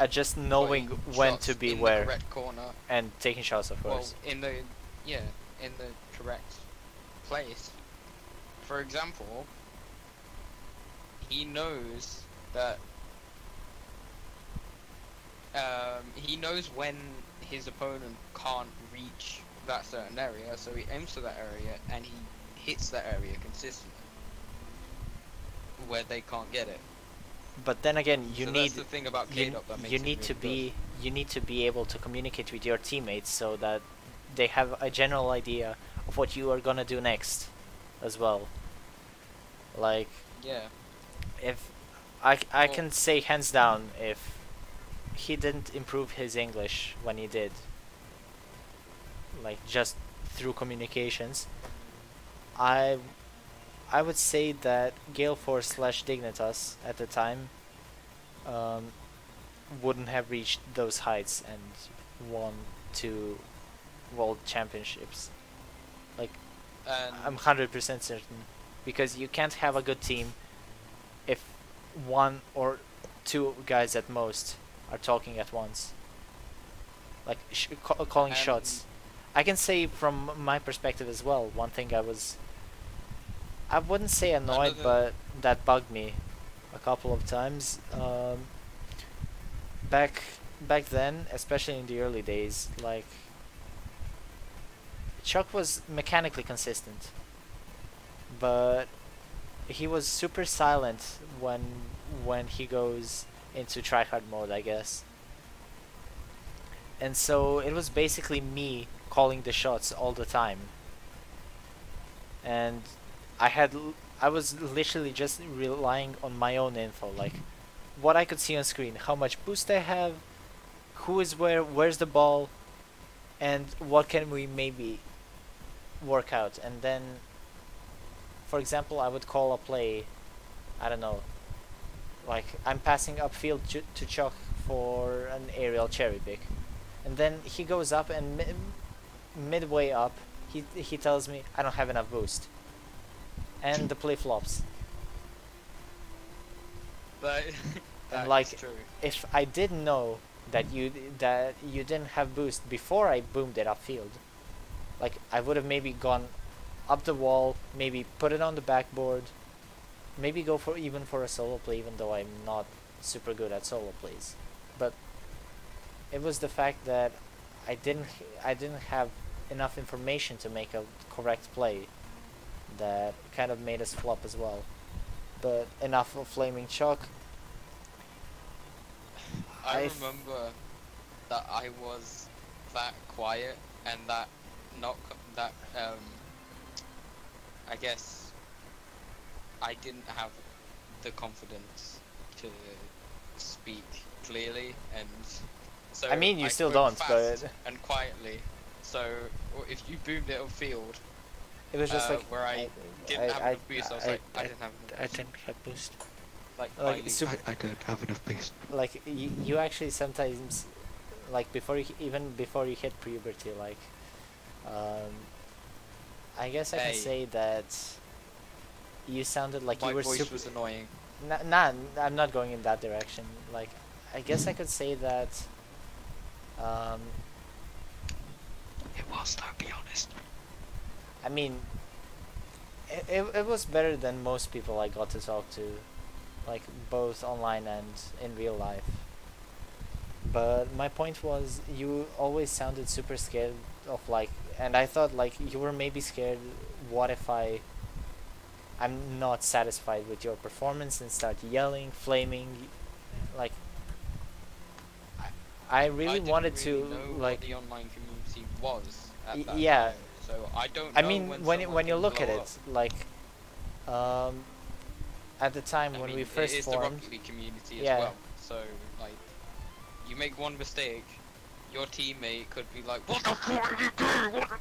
Just knowing putting when shots to be in where the correct corner. and taking shots, of Well, course. in the correct place. For example, he knows that he knows when his opponent can't reach that certain area, so he aims for that area and he hits that area consistently where they can't get it. But then again, you So need that's the thing about you, K-Dop that makes you him need to really good. be you need to be able to communicate with your teammates so that they have a general idea of what you are gonna do next as well. Like Yeah. if I Well- can say hands down, if he didn't improve his English when he did, like just through communications, I I would say that Gale Force slash Dignitas at the time um, wouldn't have reached those heights and won 2 world championships. Like And I'm 100% certain, because you can't have a good team if 1 or 2 guys at most are talking at once, like calling shots. I can say from my perspective as well, one thing I wouldn't say annoyed, Another- but that bugged me a couple of times. Back then, especially in the early days, like Choc was mechanically consistent, but he was super silent when he goes into tryhard mode, I guess. And so it was basically me calling the shots all the time. And I was literally just relying on my own info, like what I could see on screen, how much boost I have, who is where's the ball, and what can we maybe work out. And then, for example, I would call a play, I don't know, like I'm passing upfield to Choc for an aerial cherry pick, and then he goes up and midway up he tells me I don't have enough boost, and the play flops. But And that like is true. if I didn't know that you didn't have boost before I boomed it upfield, like I would have maybe gone up the wall, maybe put it on the backboard, maybe go for even for a solo play, even though I'm not super good at solo plays. But it was the fact that I didn't have enough information to make a correct play that kind of made us flop as well. But enough of flaming Choc. I remember that I was that quiet and that not that I guess I didn't have the confidence to speak clearly, and so I mean, you still spoke don't, fast but and quietly. So if you boomed it upfield, it was just like where I didn't have enough boost, I was like, I didn't have enough I boost. didn't have boost. Like, Like, quietly. super- I didn't have enough boost. like you actually sometimes, like even before you hit puberty, like I guess I can Hey. say that you sounded like my you were voice super. was annoying. Nah, I'm not going in that direction. Like, I guess I could say that. It was, though, be honest. I mean, it was better than most people I got to talk to, like both online and in real life. But my point was, you always sounded super scared of like, and I thought like you were maybe scared. What if I'm not satisfied with your performance and start yelling, flaming, like. I really didn't wanted really to know like. what the online community was at that Yeah. time, so I don't I know mean, when someone you can look at blow it, up. like, at the time I when mean, we first it is the formed, Rocket League community Yeah. as well. So like, you make one mistake, your teammate could be like, "What the fuck are you doing?" What the-"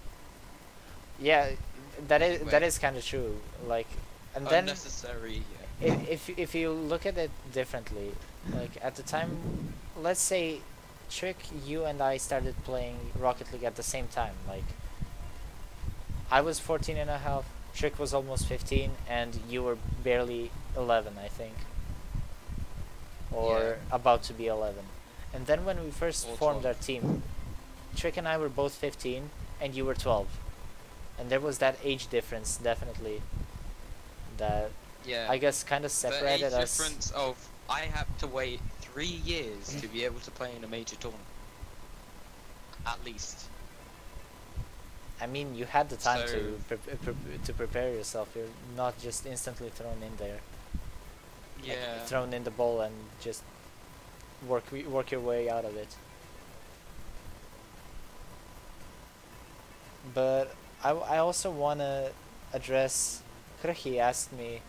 yeah, that Anyway. is kind of true. Like, and then Unnecessary. Yeah. if you look at it differently, like at the time, let's say, Trick, you and I started playing Rocket League at the same time. Like, I was 14 and a half, Trick was almost 15, and you were barely 11, I think. Or Yeah. about to be 11. And then when we first Or formed 12. our team, Trick and I were both 15, and you were 12. And there was that age difference, definitely, that Yeah. I guess kind of the separated age us. difference of I had to wait 3 years to be able to play in a major tournament. At least. I mean, you had the time So- to prepare yourself. You're not just instantly thrown in there. Like, Yeah. thrown in the bowl and just work your way out of it. But I also want to address. Kruhi asked me,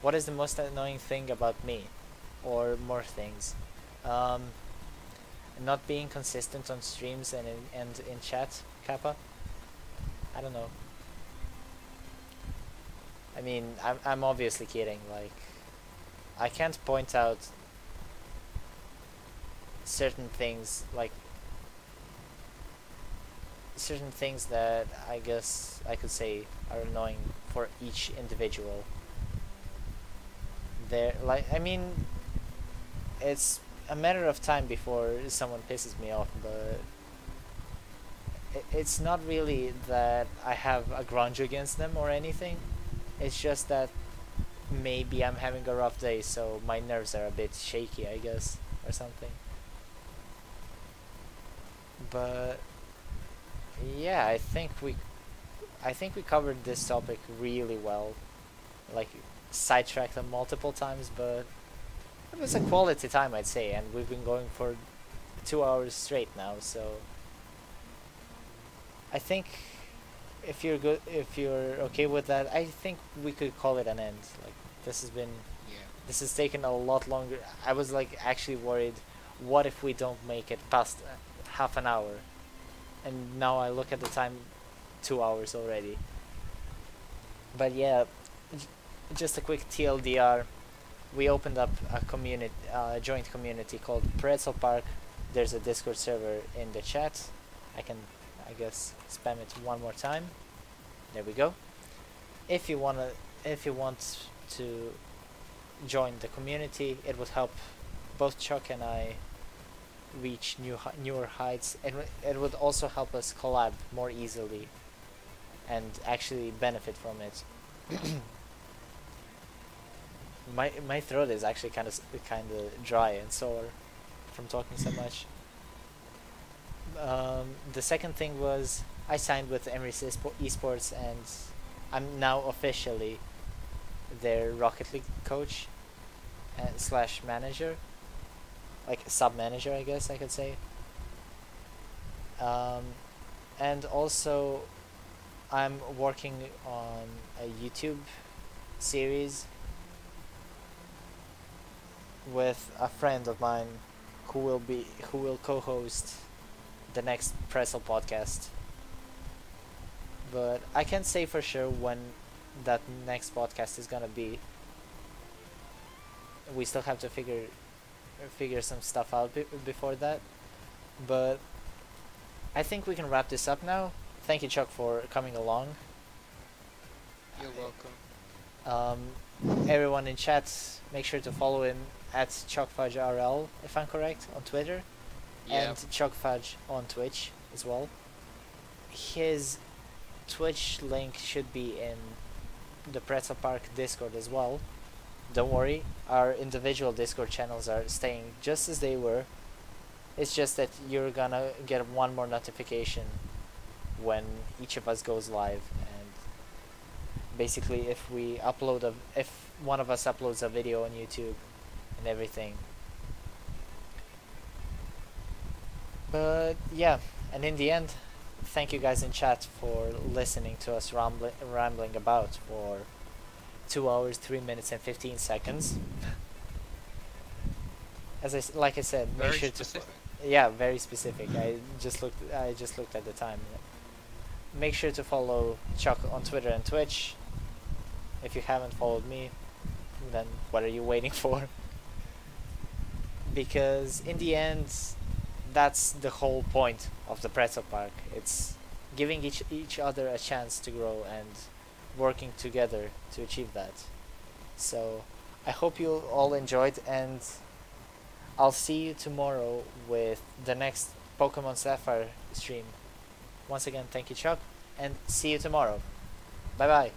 what is the most annoying thing about me, or more things. Not being consistent on streams and in chat, Kappa. I don't know. I mean, I'm obviously kidding. Like, I can't point out certain things, like certain things that I guess I could say are annoying for each individual. There, like, I mean, it's a matter of time before someone pisses me off, but it's not really that I have a grudge against them or anything. It's just that maybe I'm having a rough day, so my nerves are a bit shaky, I guess, or something. But yeah, I think we covered this topic really well. Like, sidetracked them multiple times, but it was a quality time, I'd say, and we've been going for 2 hours straight now, so I think if you're okay with that, I think we could call it an end. Like, this Yeah. has taken a lot longer. I was like actually worried, what if we don't make it past half an hour? And now I look at the time, 2 hours already. But yeah, just a quick TLDR. We opened up a joint community called Pretzel Park. There's a Discord server in the chat. I can, I guess, spam it one more time. There we go. If you want to join the community, it would help both Choc and I reach newer heights. It would also help us collab more easily and actually benefit from it. My throat is actually kind of dry and sore from talking so much. The second thing was I signed with Emrys Esports, and I'm now officially their Rocket League coach slash manager, like sub manager, I guess I could say. And also, I'm working on a YouTube series with a friend of mine who will co-host the next Pretzel Podcast. But I can't say for sure when that next podcast is gonna be. We still have to figure some stuff out before that. But I think we can wrap this up now. Thank you, Choc, for coming along. You're welcome. Everyone in chat, make sure to follow him at Chocfudge RL, if I'm correct, on Twitter, and Chocfudge on Twitch as well. His Twitch link should be in the Pretzel Park Discord as well. Don't worry, our individual Discord channels are staying just as they were. It's just that you're gonna get one more notification when each of us goes live, and basically if one of us uploads a video on YouTube and everything. But yeah, and in the end, thank you guys in chat for listening to us rambling about for 2 hours, 3 minutes and 15 seconds. Like I said, make Very sure specific. yeah, very specific. I just looked at the time. Make sure to follow Choc on Twitter and Twitch. If you haven't followed me, then what are you waiting for? Because in the end, that's the whole point of the Pretzel Park. It's giving each other a chance to grow and working together to achieve that. So I hope you all enjoyed, and I'll see you tomorrow with the next Pokemon Sapphire stream. Once again, thank you, Choc, and see you tomorrow. Bye bye.